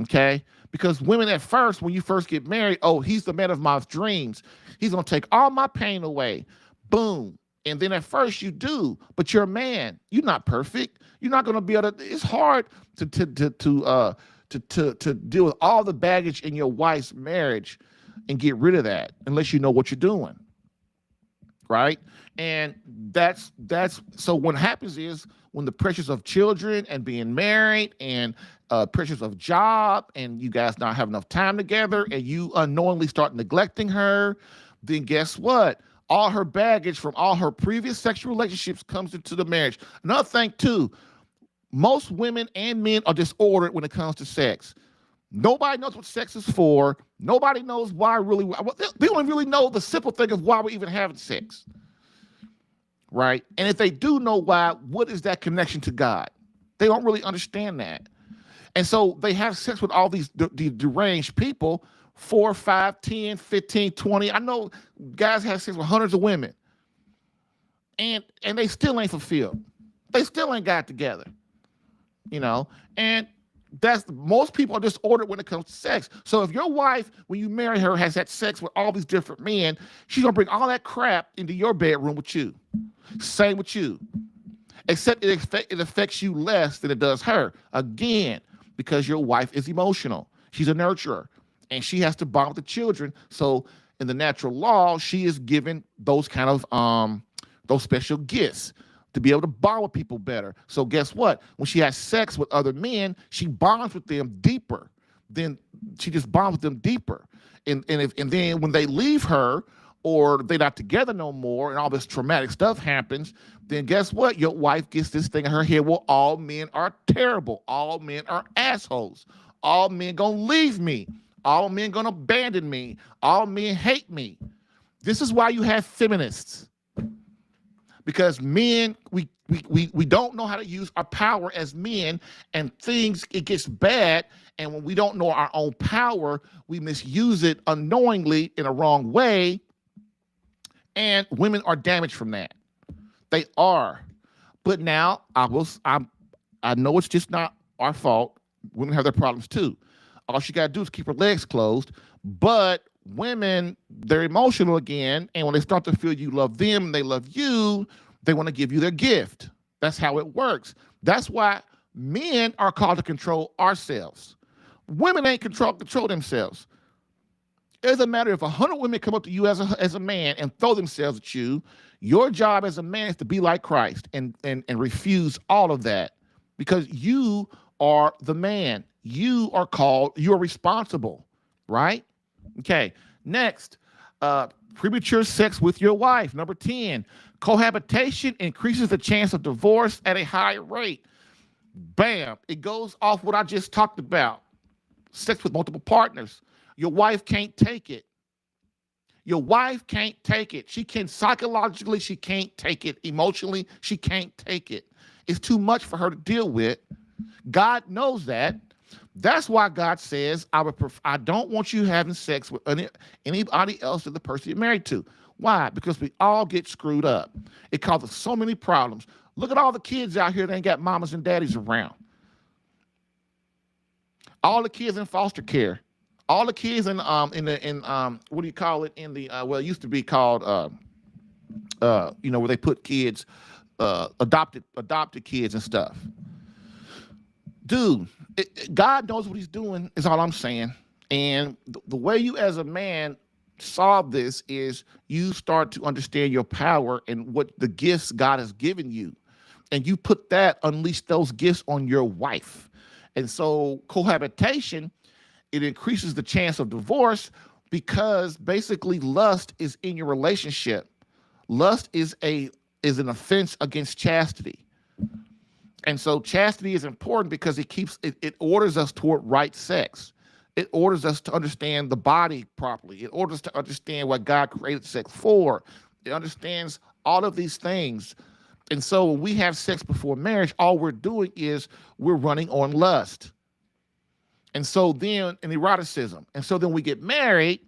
okay? Because women at first, when you first get married, oh, he's the man of my dreams. He's going to take all my pain away. Boom. And then at first you do, but you're a man. You're not perfect. You're not going to be able to, it's hard to deal with all the baggage in your wife's marriage and get rid of that unless you know what you're doing. Right? And that's so what happens is when the pressures of children and being married and pressures of job and you guys not have enough time together and you unknowingly start neglecting her, then guess what? All her baggage from all her previous sexual relationships comes into the marriage. Another thing too, most women and men are disordered when it comes to sex. Nobody knows what sex is for. Nobody knows why really. They don't really know the simple thing of why we're even having sex. Right? And if they do know why, what is that connection to God? They don't really understand that. And so they have sex with all these deranged people, 4, 5, 10, 15, 20. I know guys have sex with hundreds of women. And they still ain't fulfilled. They still ain't got together. You know? And Most people are disordered when it comes to sex. So if your wife, when you marry her, has had sex with all these different men, she's gonna bring all that crap into your bedroom with you. Same with you. Except it affects you less than it does her. Again, because your wife is emotional. She's a nurturer. And she has to bond with the children. So in the natural law, she is given those kind of those special gifts to be able to bond with people better. So guess what? When she has sex with other men, she bonds with them deeper. Then she just bonds with them deeper. And then when they leave her or they're not together no more and all this traumatic stuff happens, then guess what? Your wife gets this thing in her head, well, all men are terrible. All men are assholes. All men gonna leave me. All men gonna abandon me. All men hate me. This is why you have feminists. Because men, we don't know how to use our power as men, and it gets bad. And when we don't know our own power, we misuse it unknowingly in a wrong way. And women are damaged from that. They are. But now I know it's just not our fault. Women have their problems too. All she gotta do is keep her legs closed. But women, they're emotional again, and when they start to feel you love them and they love you, they want to give you their gift. That's how it works. That's why men are called to control ourselves. Women ain't control themselves. It doesn't matter if 100 women come up to you as a man and throw themselves at you. Your job as a man is to be like Christ and refuse all of that, because you are the man. You are responsible, right? Okay, next, premature sex with your wife. Number 10, cohabitation increases the chance of divorce at a higher rate. Bam, it goes off what I just talked about. Sex with multiple partners. Your wife can't take it. Your wife can't take it. She can psychologically, she can't take it. Emotionally, she can't take it. It's too much for her to deal with. God knows that. That's why God says, I don't want you having sex with anybody else than the person you're married to. Why? Because we all get screwed up. It causes so many problems. Look at all the kids out here that ain't got mamas and daddies around. All the kids in foster care. All the kids in what do you call it? In the well, it used to be called where they put kids, adopted kids and stuff. Dude, God knows what he's doing, is all I'm saying. And the way you as a man solve this is you start to understand your power and what the gifts God has given you. And you unleash those gifts on your wife. And so cohabitation, it increases the chance of divorce because basically lust is in your relationship. Lust is an offense against chastity. And so chastity is important because it orders us toward right sex. It orders us to understand the body properly. It orders us to understand what God created sex for. It understands all of these things. And so when we have sex before marriage, all we're doing is we're running on lust. And so then, in eroticism. And so then we get married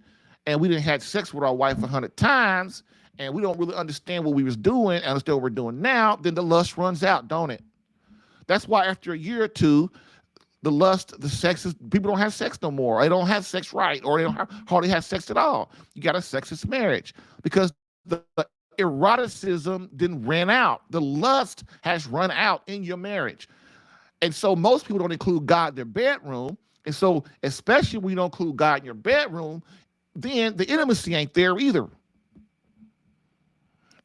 and we didn't have sex with our wife 100 times and we don't really understand what we was doing, understand what we're doing now, then the lust runs out, don't it? That's why after a year or two, people don't have sex no more. They don't have sex right, or they don't hardly have sex at all. You got a sexless marriage because the eroticism didn't run out. The lust has run out in your marriage. And so most people don't include God in their bedroom. And so especially when you don't include God in your bedroom, then the intimacy ain't there either.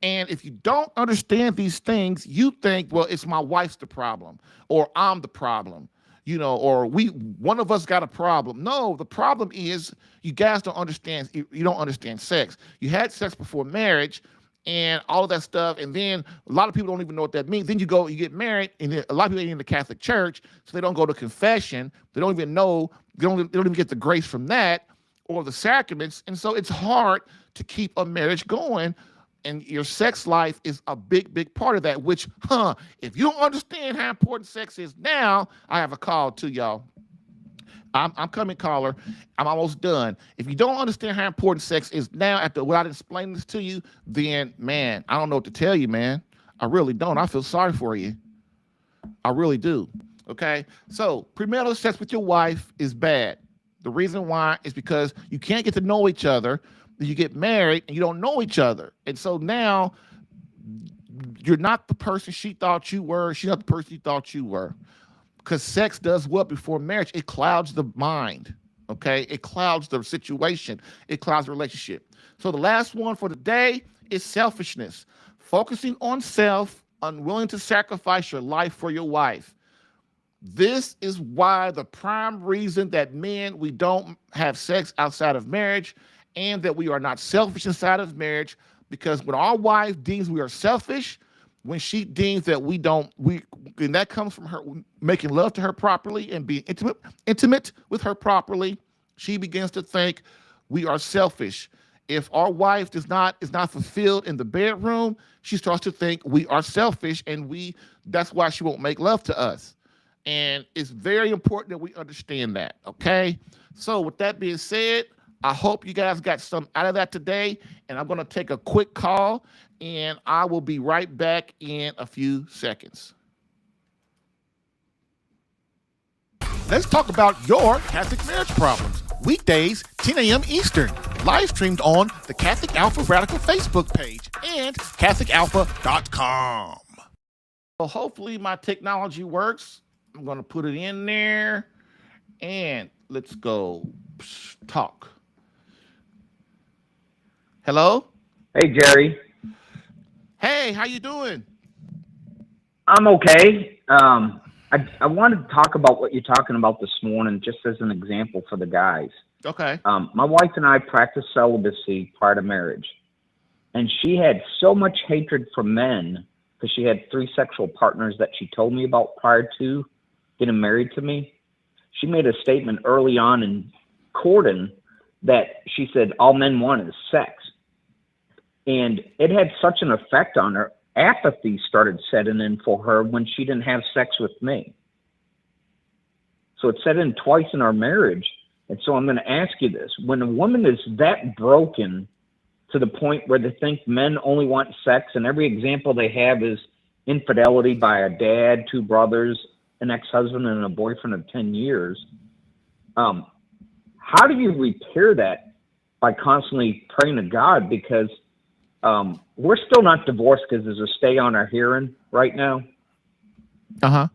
And if you don't understand these things, you think, well, it's my wife's the problem, or I'm the problem, or one of us got a problem. No, the problem is you guys don't understand. You don't understand sex. You had sex before marriage and all of that stuff. And then a lot of people don't even know what that means. Then you get married, and a lot of people ain't in the Catholic Church, so they don't go to confession. They don't even know, they don't even get the grace from that or the sacraments. And so it's hard to keep a marriage going. And your sex life is a big, big part of that, which, if you don't understand how important sex is now, I have a call to y'all. I'm coming, caller. I'm almost done. If you don't understand how important sex is now, after what I explained this to you, then, man, I don't know what to tell you, man. I really don't. I feel sorry for you. I really do. Okay, so premarital sex with your wife is bad. The reason why is because you can't get to know each other. You get married and you don't know each other, and so now you're not the person she thought you were. She's not the person you thought you were. Because sex does what before marriage? It clouds the mind. Okay, it clouds the situation. It clouds the relationship. So the last one for the day is selfishness. Focusing on self, unwilling to sacrifice your life for your wife. This is why the prime reason that men we don't have sex outside of marriage and that we are not selfish inside of marriage because when our wife deems we are selfish, when she deems that we don't we and that comes from her making love to her properly and being intimate with her properly, she begins to think we are selfish. If our wife does not is not fulfilled in the bedroom, she starts to think we are selfish and we that's why she won't make love to us. And it's very important that we understand that. Okay. So, with that being said, I hope you guys got some out of that today. And I'm going to take a quick call and I will be right back in a few seconds. Let's talk about your Catholic marriage problems. Weekdays, 10 a.m. Eastern. Live streamed on the Catholic Alpha Radical Facebook page and CatholicAlpha.com. So, hopefully, my technology works. I'm going to put it in there and let's go talk. Hello? Hey, Jerry. Hey, how you doing? I'm okay. I wanted to talk about what you're talking about this morning, just as an example for the guys. Okay. My wife and I practiced celibacy prior to marriage, and she had so much hatred for men because she had 3 sexual partners that she told me about prior to getting married to me. She made a statement early on in courting that she said all men want is sex. And it had such an effect on her. Apathy started setting in for her when she didn't have sex with me. So it set in twice in our marriage. And so I'm going to ask you this. When a woman is that broken to the point where they think men only want sex, and every example they have is infidelity by a dad, 2 brothers, an ex-husband, and a boyfriend of 10 years, how do you repair that? By constantly praying to God, because we're still not divorced because there's a stay on our hearing right now. Uh-huh.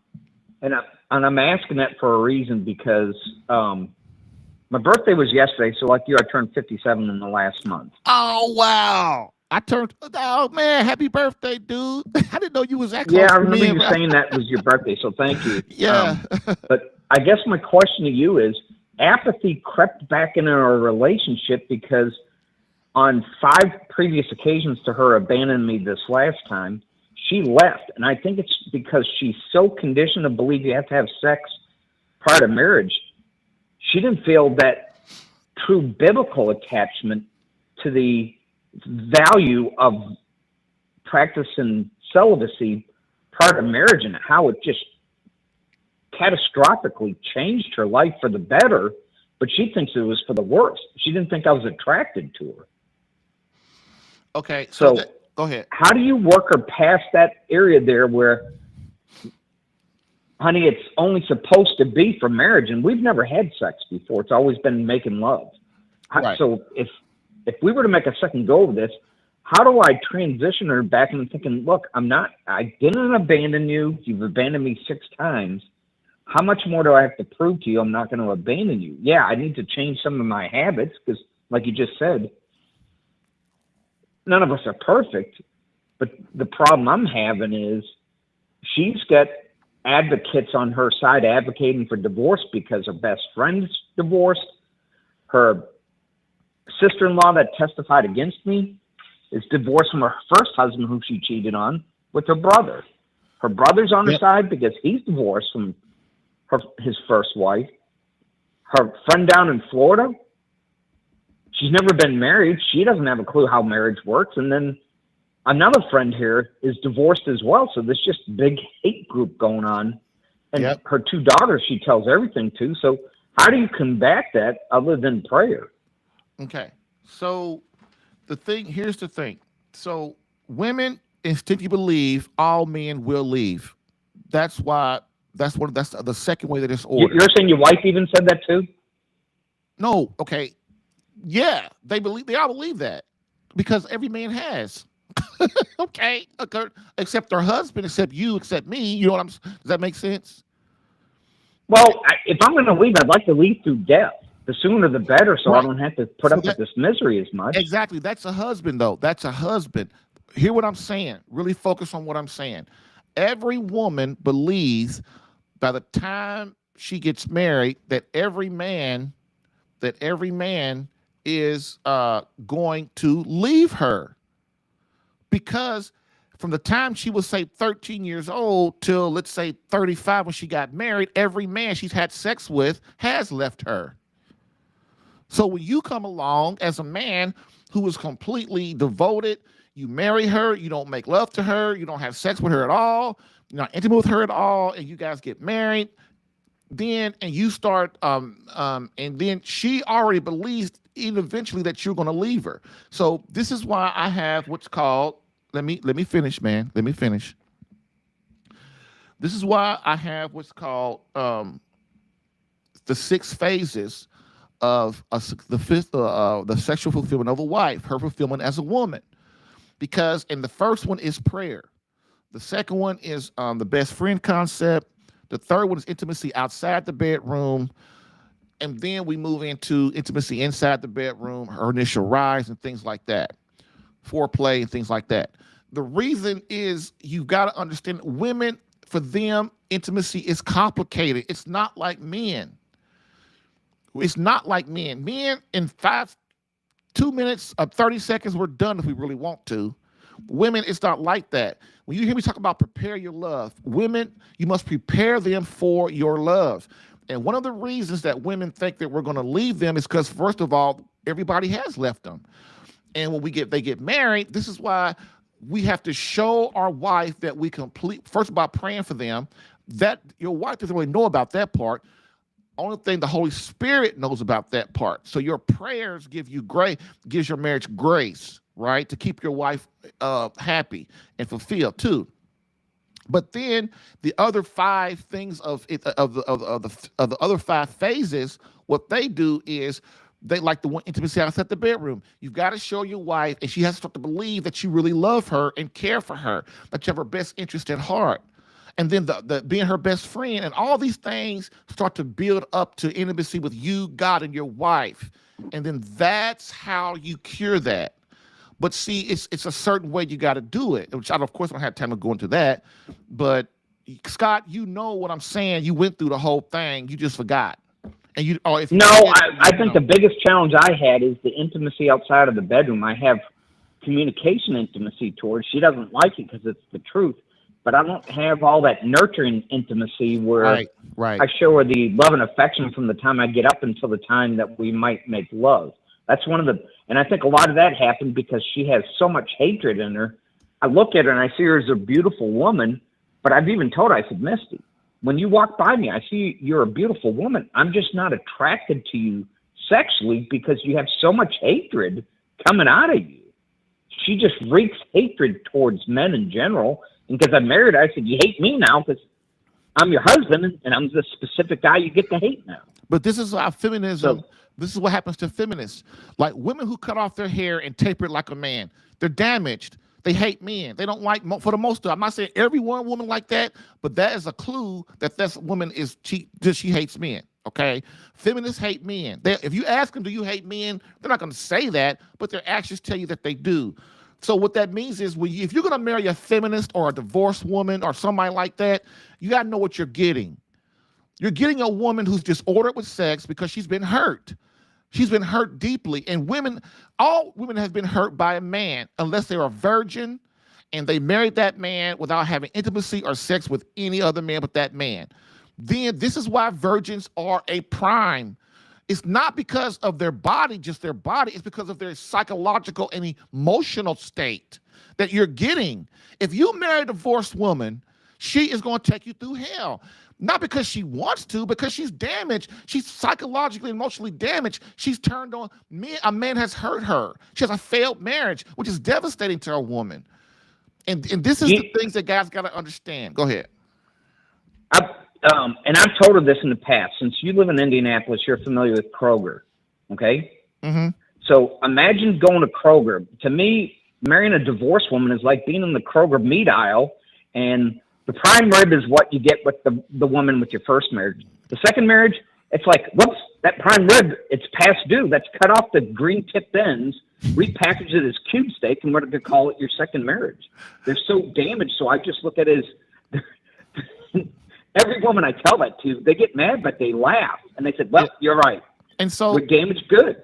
And I'm asking that for a reason, because my birthday was yesterday, so like you, I turned 57 in the last month. Oh, wow. Oh, man, happy birthday, dude. I didn't know you was that close. Yeah, I remember you saying that was your birthday, so thank you. Yeah. But I guess my question to you is, apathy crept back into our relationship because on 5 previous occasions to her abandoning me this last time, she left. And I think it's because she's so conditioned to believe you have to have sex prior to marriage. She didn't feel that true biblical attachment to the value of practicing celibacy prior to marriage, and how it just catastrophically changed her life for the better, but she thinks it was for the worse. She didn't think I was attracted to her. Okay, so go ahead. How do you work her past that area there where, honey, it's only supposed to be for marriage, and we've never had sex before. It's always been making love. Right. So if we were to make a second go of this, how do I transition her back into thinking, look, I didn't abandon you. You've abandoned me 6 times. How much more do I have to prove to you I'm not going to abandon you? Yeah, I need to change some of my habits because, like you just said, none of us are perfect. But the problem I'm having is she's got advocates on her side advocating for divorce because her best friend's divorced. Her sister-in-law that testified against me is divorced from her first husband who she cheated on with her brother. Her brother's on her side because he's divorced from his first wife. Her friend down in Florida, she's never been married. She doesn't have a clue how marriage works. And then another friend here is divorced as well. So there's just a big hate group going on. And her 2 daughters, she tells everything to. So how do you combat that other than prayer? Okay. So here's the thing. So women instinctively believe all men will leave. That's why That's the second way that it's ordered. You're saying your wife even said that too? No, okay. Yeah, they all believe that because every man has. Okay, except their husband, except you, except me. You know what does that make sense? Well, if I'm going to leave, I'd like to leave through death. The sooner the better, so Right. I don't have to put up with this misery as much. Exactly. That's a husband, though. That's a husband. Hear what I'm saying. Really focus on what I'm saying. Every woman believes by the time she gets married that every man is going to leave her, because from the time she was, say, 13 years old till, let's say, 35 when she got married, every man she's had sex with has left her. So when you come along as a man who is completely devoted, you marry her, you don't make love to her, you don't have sex with her at all, you're not intimate with her at all, and you guys get married, then and you start and then she already believes eventually that you're going to leave her. So this is why I have what's called, let me finish, man. Let me finish. This is why I have what's called the 6 phases of the sexual fulfillment of a wife, her fulfillment as a woman. Because, and the first one is prayer. The second one is the best friend concept. The third one is intimacy outside the bedroom. And then we move into intimacy inside the bedroom, her initial rise and things like that. Foreplay and things like that. The reason is you've got to understand women, for them, intimacy is complicated. It's not like men. It's not like men. Men in 2 minutes, 30 seconds, we're done if we really want to. Women, it's not like that. When you hear me talk about prepare your love, women, you must prepare them for your love. And one of the reasons that women think that we're going to leave them is because, first of all, everybody has left them. And when they get married, this is why we have to show our wife that we first about praying for them, that your wife doesn't really know about that part. Only thing the Holy Spirit knows about that part. So your prayers gives your marriage grace, right? To keep your wife happy and fulfilled too. But then the other 5 things of the other 5 phases, what they do is they like the intimacy outside the bedroom. You've got to show your wife, and she has to start to believe that you really love her and care for her, that you have her best interest at heart. And then the being her best friend, and all these things start to build up to intimacy with you, God, and your wife. And then that's how you cure that. But see, it's a certain way you got to do it, which I, of course, don't have time to go into that. But Scott, you know what I'm saying. You went through the whole thing. You just forgot. And I think the biggest challenge I had is the intimacy outside of the bedroom. I have communication intimacy towards. She doesn't like it because it's the truth. But I don't have all that nurturing intimacy where I show her the love and affection from the time I get up until the time that we might make love. That's and I think a lot of that happened because she has so much hatred in her. I look at her and I see her as a beautiful woman, but I've even told her, I said, Misty, when you walk by me, I see you're a beautiful woman. I'm just not attracted to you sexually because you have so much hatred coming out of you. She just reeks hatred towards men in general. And because I'm married, I said, you hate me now because I'm your husband and I'm the specific guy you get to hate now. But this is our feminism. This is what happens to feminists. Like women who cut off their hair and taper it like a man. They're damaged. They hate men. They don't like, for the most part. I'm not saying every one woman like that, but that is a clue that this woman she hates men. Okay, feminists hate men. If you ask them, do you hate men? They're not going to say that, but their actions tell you that they do. So what that means is if you're going to marry a feminist or a divorced woman or somebody like that, you got to know what you're getting. You're getting a woman who's disordered with sex because she's been hurt. She's been hurt deeply. And all women have been hurt by a man unless they're a virgin and they married that man without having intimacy or sex with any other man but that man. Then this is why virgins are a prime. It's not because of their body, just their body. It's because of their psychological and emotional state that you're getting. If you marry a divorced woman, she is going to take you through hell. Not because she wants to, because she's damaged. She's psychologically, emotionally damaged. She's turned on. A man has hurt her. She has a failed marriage, which is devastating to a woman. And this is the things that guys got to understand. Go ahead. And I've told her this in the past. Since you live in Indianapolis, you're familiar with Kroger, okay? Mm-hmm. So imagine going to Kroger. To me, marrying a divorced woman is like being in the Kroger meat aisle, and the prime rib is what you get with the woman with your first marriage. The second marriage, it's like, whoops, that prime rib, it's past due. Let's cut off the green tipped ends, repackage it as cube steak, and we're going to call it your second marriage. They're so damaged, so I just look at it as every woman I tell that to, they get mad, but they laugh. And they said, well, you're right. And so we're damaged good.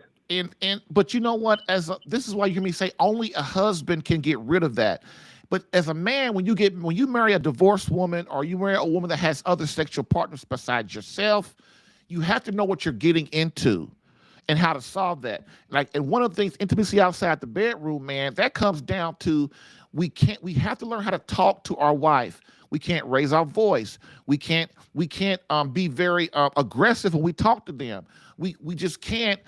But you know what? This is why you hear me say only a husband can get rid of that. But as a man, when you marry a divorced woman, or you marry a woman that has other sexual partners besides yourself, you have to know what you're getting into and how to solve that. And one of the things, intimacy outside the bedroom, man, that comes down to we have to learn how to talk to our wife. We can't raise our voice. We can't be very aggressive when we talk to them. We just can't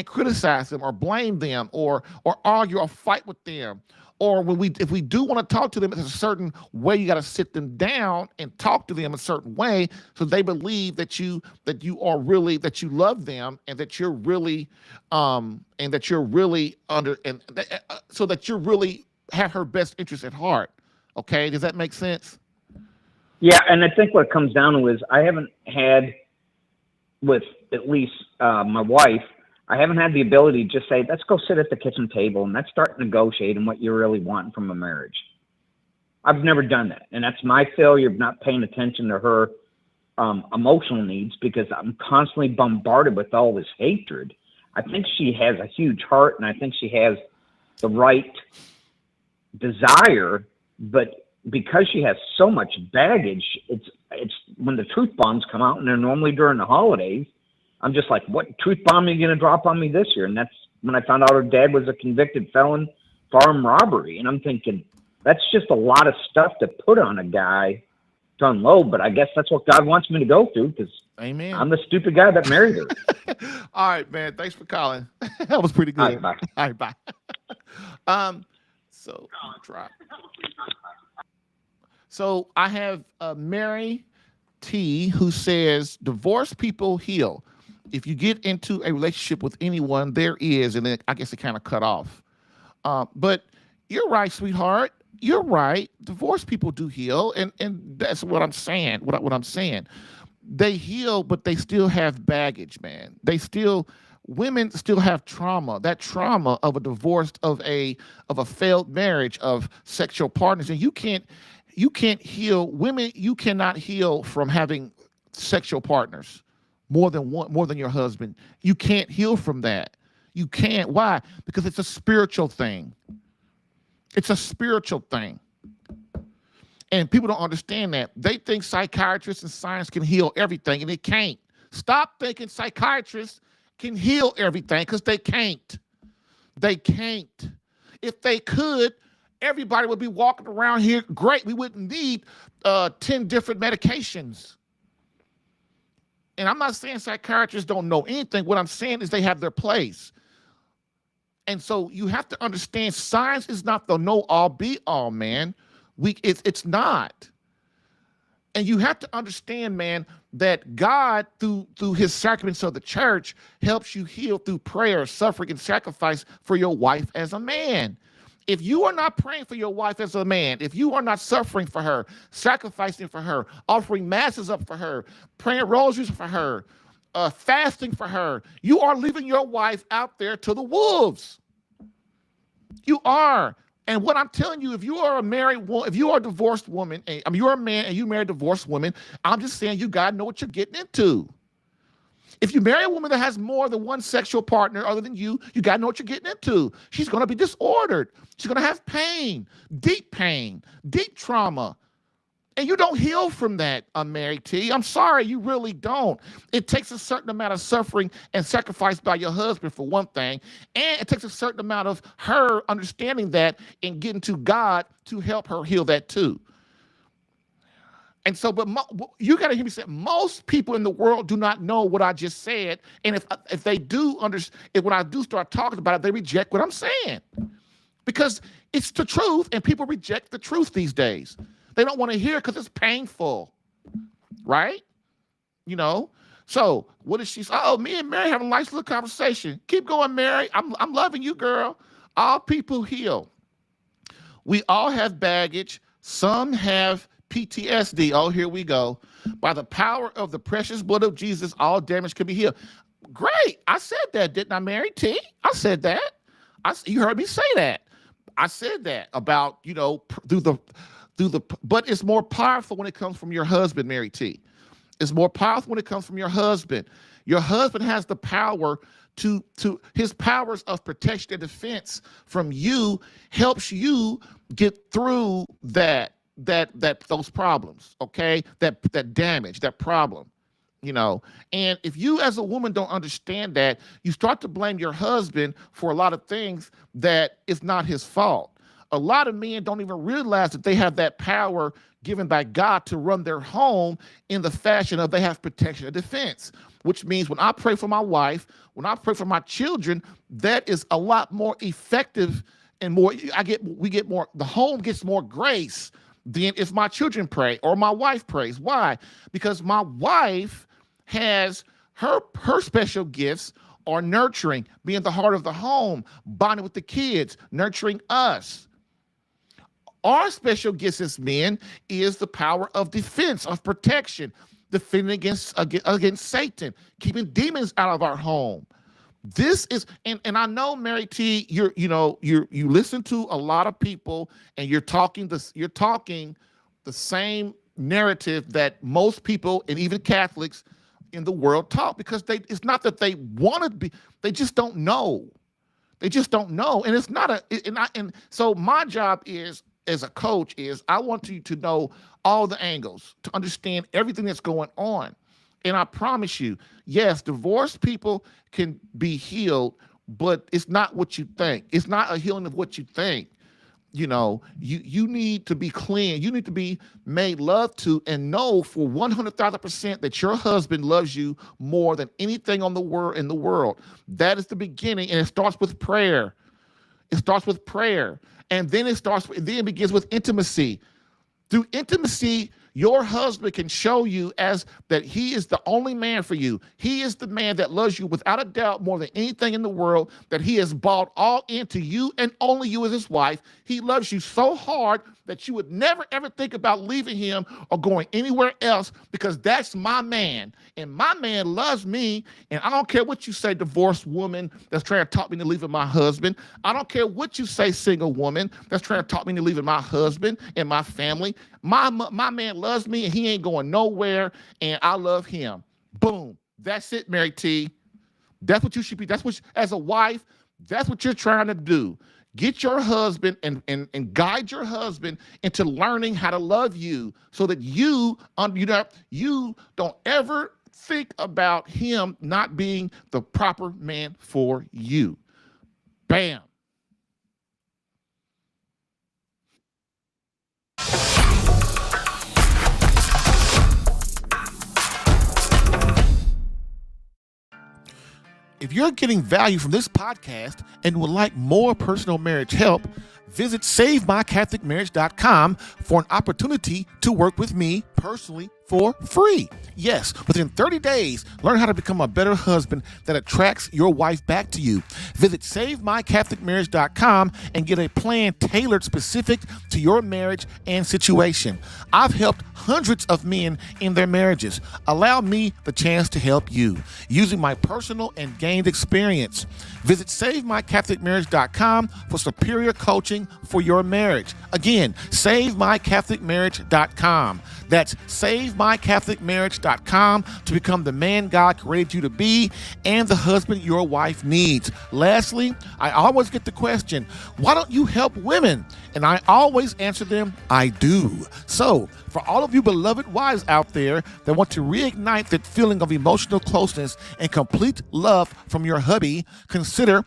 criticize them or blame them or argue or fight with them. Or if we do want to talk to them, it's a certain way. You got to sit them down and talk to them a certain way so they believe that you love them, and that you're really so that you really have her best interest at heart. Okay, does that make sense? Yeah, and I think what it comes down to is I haven't had, with at least my wife, I haven't had the ability to just say, let's go sit at the kitchen table and let's start negotiating what you really want from a marriage. I've never done that. And that's my failure of not paying attention to her emotional needs, because I'm constantly bombarded with all this hatred. I think she has a huge heart, and I think she has the right desire, but because she has so much baggage, it's when the truth bombs come out, and they're normally during the holidays, I'm just like, what truth bomb are you going to drop on me this year? And that's when I found out her dad was a convicted felon for armed robbery. And I'm thinking, that's just a lot of stuff to put on a guy to unload. But I guess that's what God wants me to go through, because Amen. I'm the stupid guy that married her. All right, man. Thanks for calling. That was pretty good. All right, bye. All right, bye. So try. So I have Mary T, who says divorced people heal. If you get into a relationship with anyone, there is, and then I guess it kind of cut off. But you're right, sweetheart. You're right. Divorced people do heal, and that's what I'm saying. What I'm saying, they heal, but they still have baggage, man. Women still have trauma. That trauma of a divorce, of a failed marriage, of sexual partners, and you can't heal. Women, you cannot heal from having sexual partners. More than your husband. You can't heal from that. You can't. Why? Because it's a spiritual thing. It's a spiritual thing. And people don't understand that. They think psychiatrists and science can heal everything, and it can't. Stop thinking psychiatrists can heal everything, because they can't. They can't. If they could, everybody would be walking around here great. We wouldn't need 10 different medications. And I'm not saying psychiatrists don't know anything. What I'm saying is they have their place. And so you have to understand, science is not the know-all, be-all, man. It's not. And you have to understand, man, that God, through his sacraments of the church, helps you heal through prayer, suffering, and sacrifice for your wife as a man. If you are not praying for your wife as a man, if you are not suffering for her, sacrificing for her, offering masses up for her, praying rosaries for her, fasting for her, you are leaving your wife out there to the wolves. You are. And what I'm telling you, if you are a married woman, if you are a divorced woman, you're a man and you marry a divorced woman, I'm just saying you got to know what you're getting into. If you marry a woman that has more than one sexual partner other than you got to know what you're getting into. She's going to be disordered. She's going to have pain, deep trauma. And you don't heal from that, Mary T. I'm sorry, you really don't. It takes a certain amount of suffering and sacrifice by your husband, for one thing. And it takes a certain amount of her understanding that and getting to God to help her heal that too. And so, but you got to hear me say, most people in the world do not know what I just said. And if they do understand, when I do start talking about it, they reject what I'm saying. Because it's the truth, and people reject the truth these days. They don't want to hear it because it's painful. right? You know. So what is she say? Oh, me and Mary have a nice little conversation. Keep going, Mary. I'm loving you, girl. All people heal. We all have baggage. Some have PTSD. Oh, here we go. By the power of the precious blood of Jesus, all damage can be healed. Great. I said that, didn't I, Mary T? I said that. You heard me say that. I said that about, but it's more powerful when it comes from your husband, Mary T. It's more powerful when it comes from your husband. Your husband has the power to his powers of protection and defense from you helps you get through those problems, okay? That damage, that problem, And if you as a woman don't understand that, you start to blame your husband for a lot of things that is not his fault. A lot of men don't even realize that they have that power given by God to run their home in the fashion of they have protection and defense, which means when I pray for my wife, when I pray for my children, that is a lot more effective and we get more, the home gets more grace than if my children pray or my wife prays. Why? Because my wife has her special gifts are nurturing, being the heart of the home, bonding with the kids, nurturing us. Our special gifts as men is the power of defense, of protection, defending against Satan, keeping demons out of our home. This is, and I know, Mary T, you listen to a lot of people, and you're talking the same narrative that most people and even Catholics in the world talk, because it's not that they want to be, they just don't know. They just don't know, and it's not and so my job is, as a coach, is I want you to know all the angles, to understand everything that's going on. And I promise you, yes, divorced people can be healed, but it's not what you think. It's not a healing of what you think. You need to be clean. You need to be made love to, and know for 100,000% that your husband loves you more than anything in the world. That is the beginning, and it starts with prayer. It starts with prayer. And then it begins with intimacy. Through intimacy, your husband can show you as that he is the only man for you. He is the man that loves you without a doubt more than anything in the world, that he has bought all into you and only you as his wife. He loves you so hard that you would never, ever think about leaving him or going anywhere else, because that's my man. And my man loves me. And I don't care what you say, divorced woman that's trying to talk me into leaving my husband. I don't care what you say, single woman that's trying to talk me into leaving my husband and my family. My man loves me, and he ain't going nowhere, and I love him. Boom. That's it, Mary T. That's what you should be. As a wife, that's what you're trying to do. Get your husband and guide your husband into learning how to love you, so that you don't ever think about him not being the proper man for you. Bam. If you're getting value from this podcast and would like more personal marriage help, visit SaveMyCatholicMarriage.com for an opportunity to work with me personally for free. Yes, within 30 days, learn how to become a better husband that attracts your wife back to you. Visit SaveMyCatholicMarriage.com and get a plan tailored specific to your marriage and situation. I've helped hundreds of men in their marriages. Allow me the chance to help you using my personal and gained experience. Visit SaveMyCatholicMarriage.com for superior coaching for your marriage. Again, SaveMyCatholicMarriage.com. That's SaveMyCatholicMarriage.com to become the man God created you to be and the husband your wife needs. Lastly, I always get the question, why don't you help women? And I always answer them, I do. So, for all of you beloved wives out there that want to reignite that feeling of emotional closeness and complete love from your hubby, consider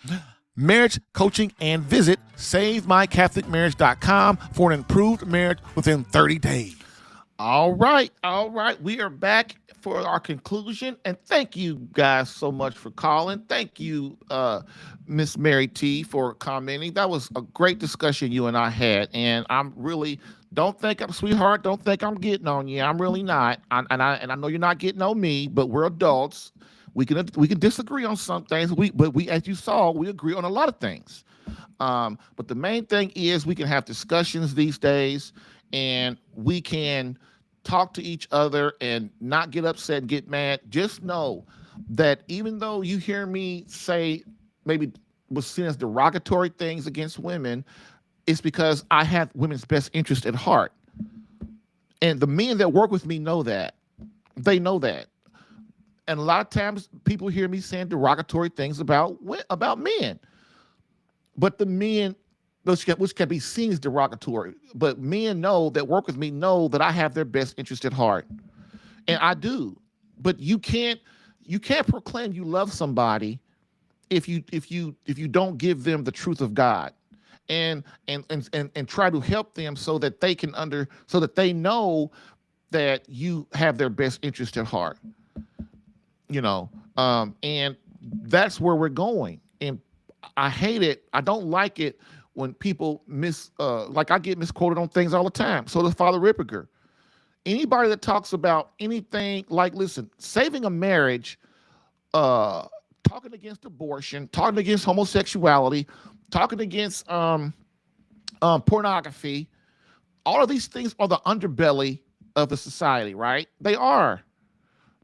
marriage coaching and visit SaveMyCatholicMarriage.com for an improved marriage within 30 days. All right. We are back for our conclusion, and thank you guys so much for calling. Thank you, Miss Mary T, for commenting. That was a great discussion you and I had, and I'm really Don't think I'm sweetheart. Don't think I'm getting on you. I'm really not. And I know you're not getting on me. But we're adults. We can disagree on some things. But we, as you saw, we agree on a lot of things. But the main thing is we can have discussions these days, and we can talk to each other and not get upset and get mad. Just know that even though you hear me say maybe was seen as derogatory things against women, it's because I have women's best interest at heart. And the men that work with me know that. They know that. And a lot of times people hear me saying derogatory things about men. But the men, which can be seen as derogatory, but men know that work with me know that I have their best interest at heart. And I do. But you can't proclaim you love somebody if you don't give them the truth of God and try to help them so that they know that you have their best interest at heart. And that's where we're going. And I hate it. I don't like it when people like I get misquoted on things all the time. So does Father Ripperger. Anybody that talks about anything like, listen, saving a marriage, talking against abortion, talking against homosexuality, talking against pornography, all of these things are the underbelly of the society, right? They are.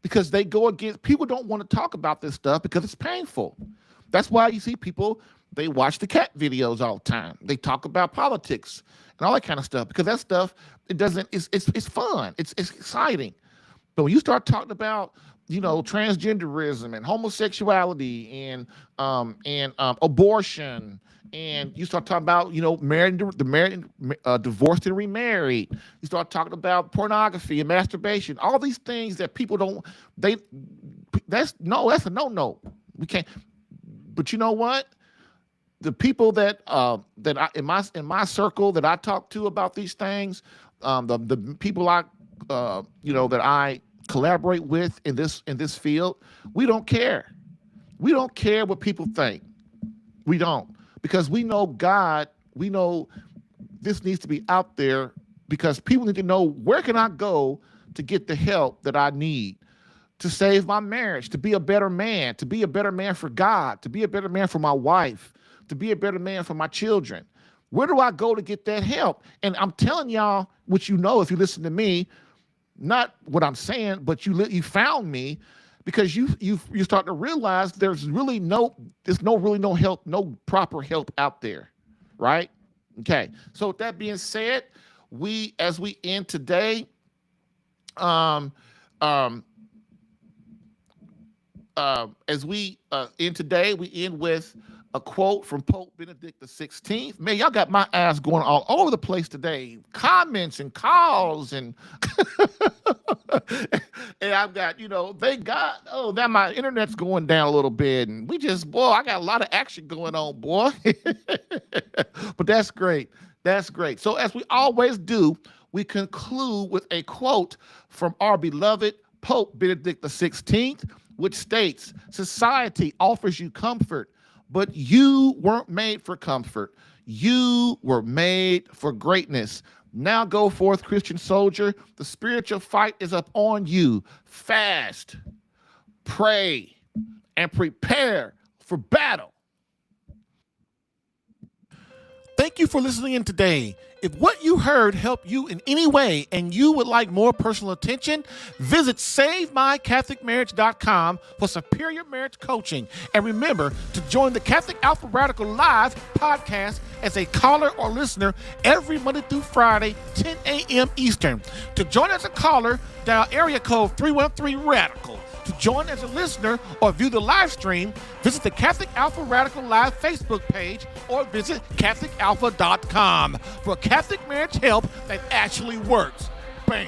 Because they go against, people don't want to talk about this stuff because it's painful. That's why you see people, they watch the cat videos all the time. They talk about politics and all that kind of stuff because that stuff, it's fun. It's exciting. But when you start talking about, transgenderism and homosexuality and abortion, and you start talking about, divorced and remarried. You start talking about pornography and masturbation. All these things that people don't. That's a no. We can't. But you know what? The people that I in my circle that I talk to about these things, the people that I collaborate with in this field, we don't care. We don't care what people think. We don't. Because we know God, we know this needs to be out there because people need to know where can I go to get the help that I need to save my marriage, to be a better man for God, to be a better man for my wife, to be a better man for my children. Where do I go to get that help? And I'm telling y'all what you know if you listen to me, not what I'm saying, but you found me. Because you start to realize there's no help, no proper help out there, right? Okay. So with that being said, as we end today, we end with a quote from Pope Benedict XVI. Man, y'all got my ass going all over the place today. Comments and calls and and I've got, now my internet's going down a little bit and I got a lot of action going on, boy. But that's great. That's great. So as we always do, we conclude with a quote from our beloved Pope Benedict XVI, which states, "Society offers you comfort, but you weren't made for comfort. You were made for greatness. Now go forth, Christian soldier. The spiritual fight is up on you. Fast, pray, and prepare for battle." Thank you for listening in today. If what you heard helped you in any way and you would like more personal attention, visit SaveMyCatholicMarriage.com for superior marriage coaching. And remember to join the Catholic Alpha Radical Live podcast as a caller or listener every Monday through Friday, 10 a.m. Eastern. To join as a caller, dial area code 313-RADICAL. To join as a listener or view the live stream, visit the Catholic Alpha Radical Live Facebook page or visit CatholicAlpha.com for Catholic marriage help that actually works. Bam.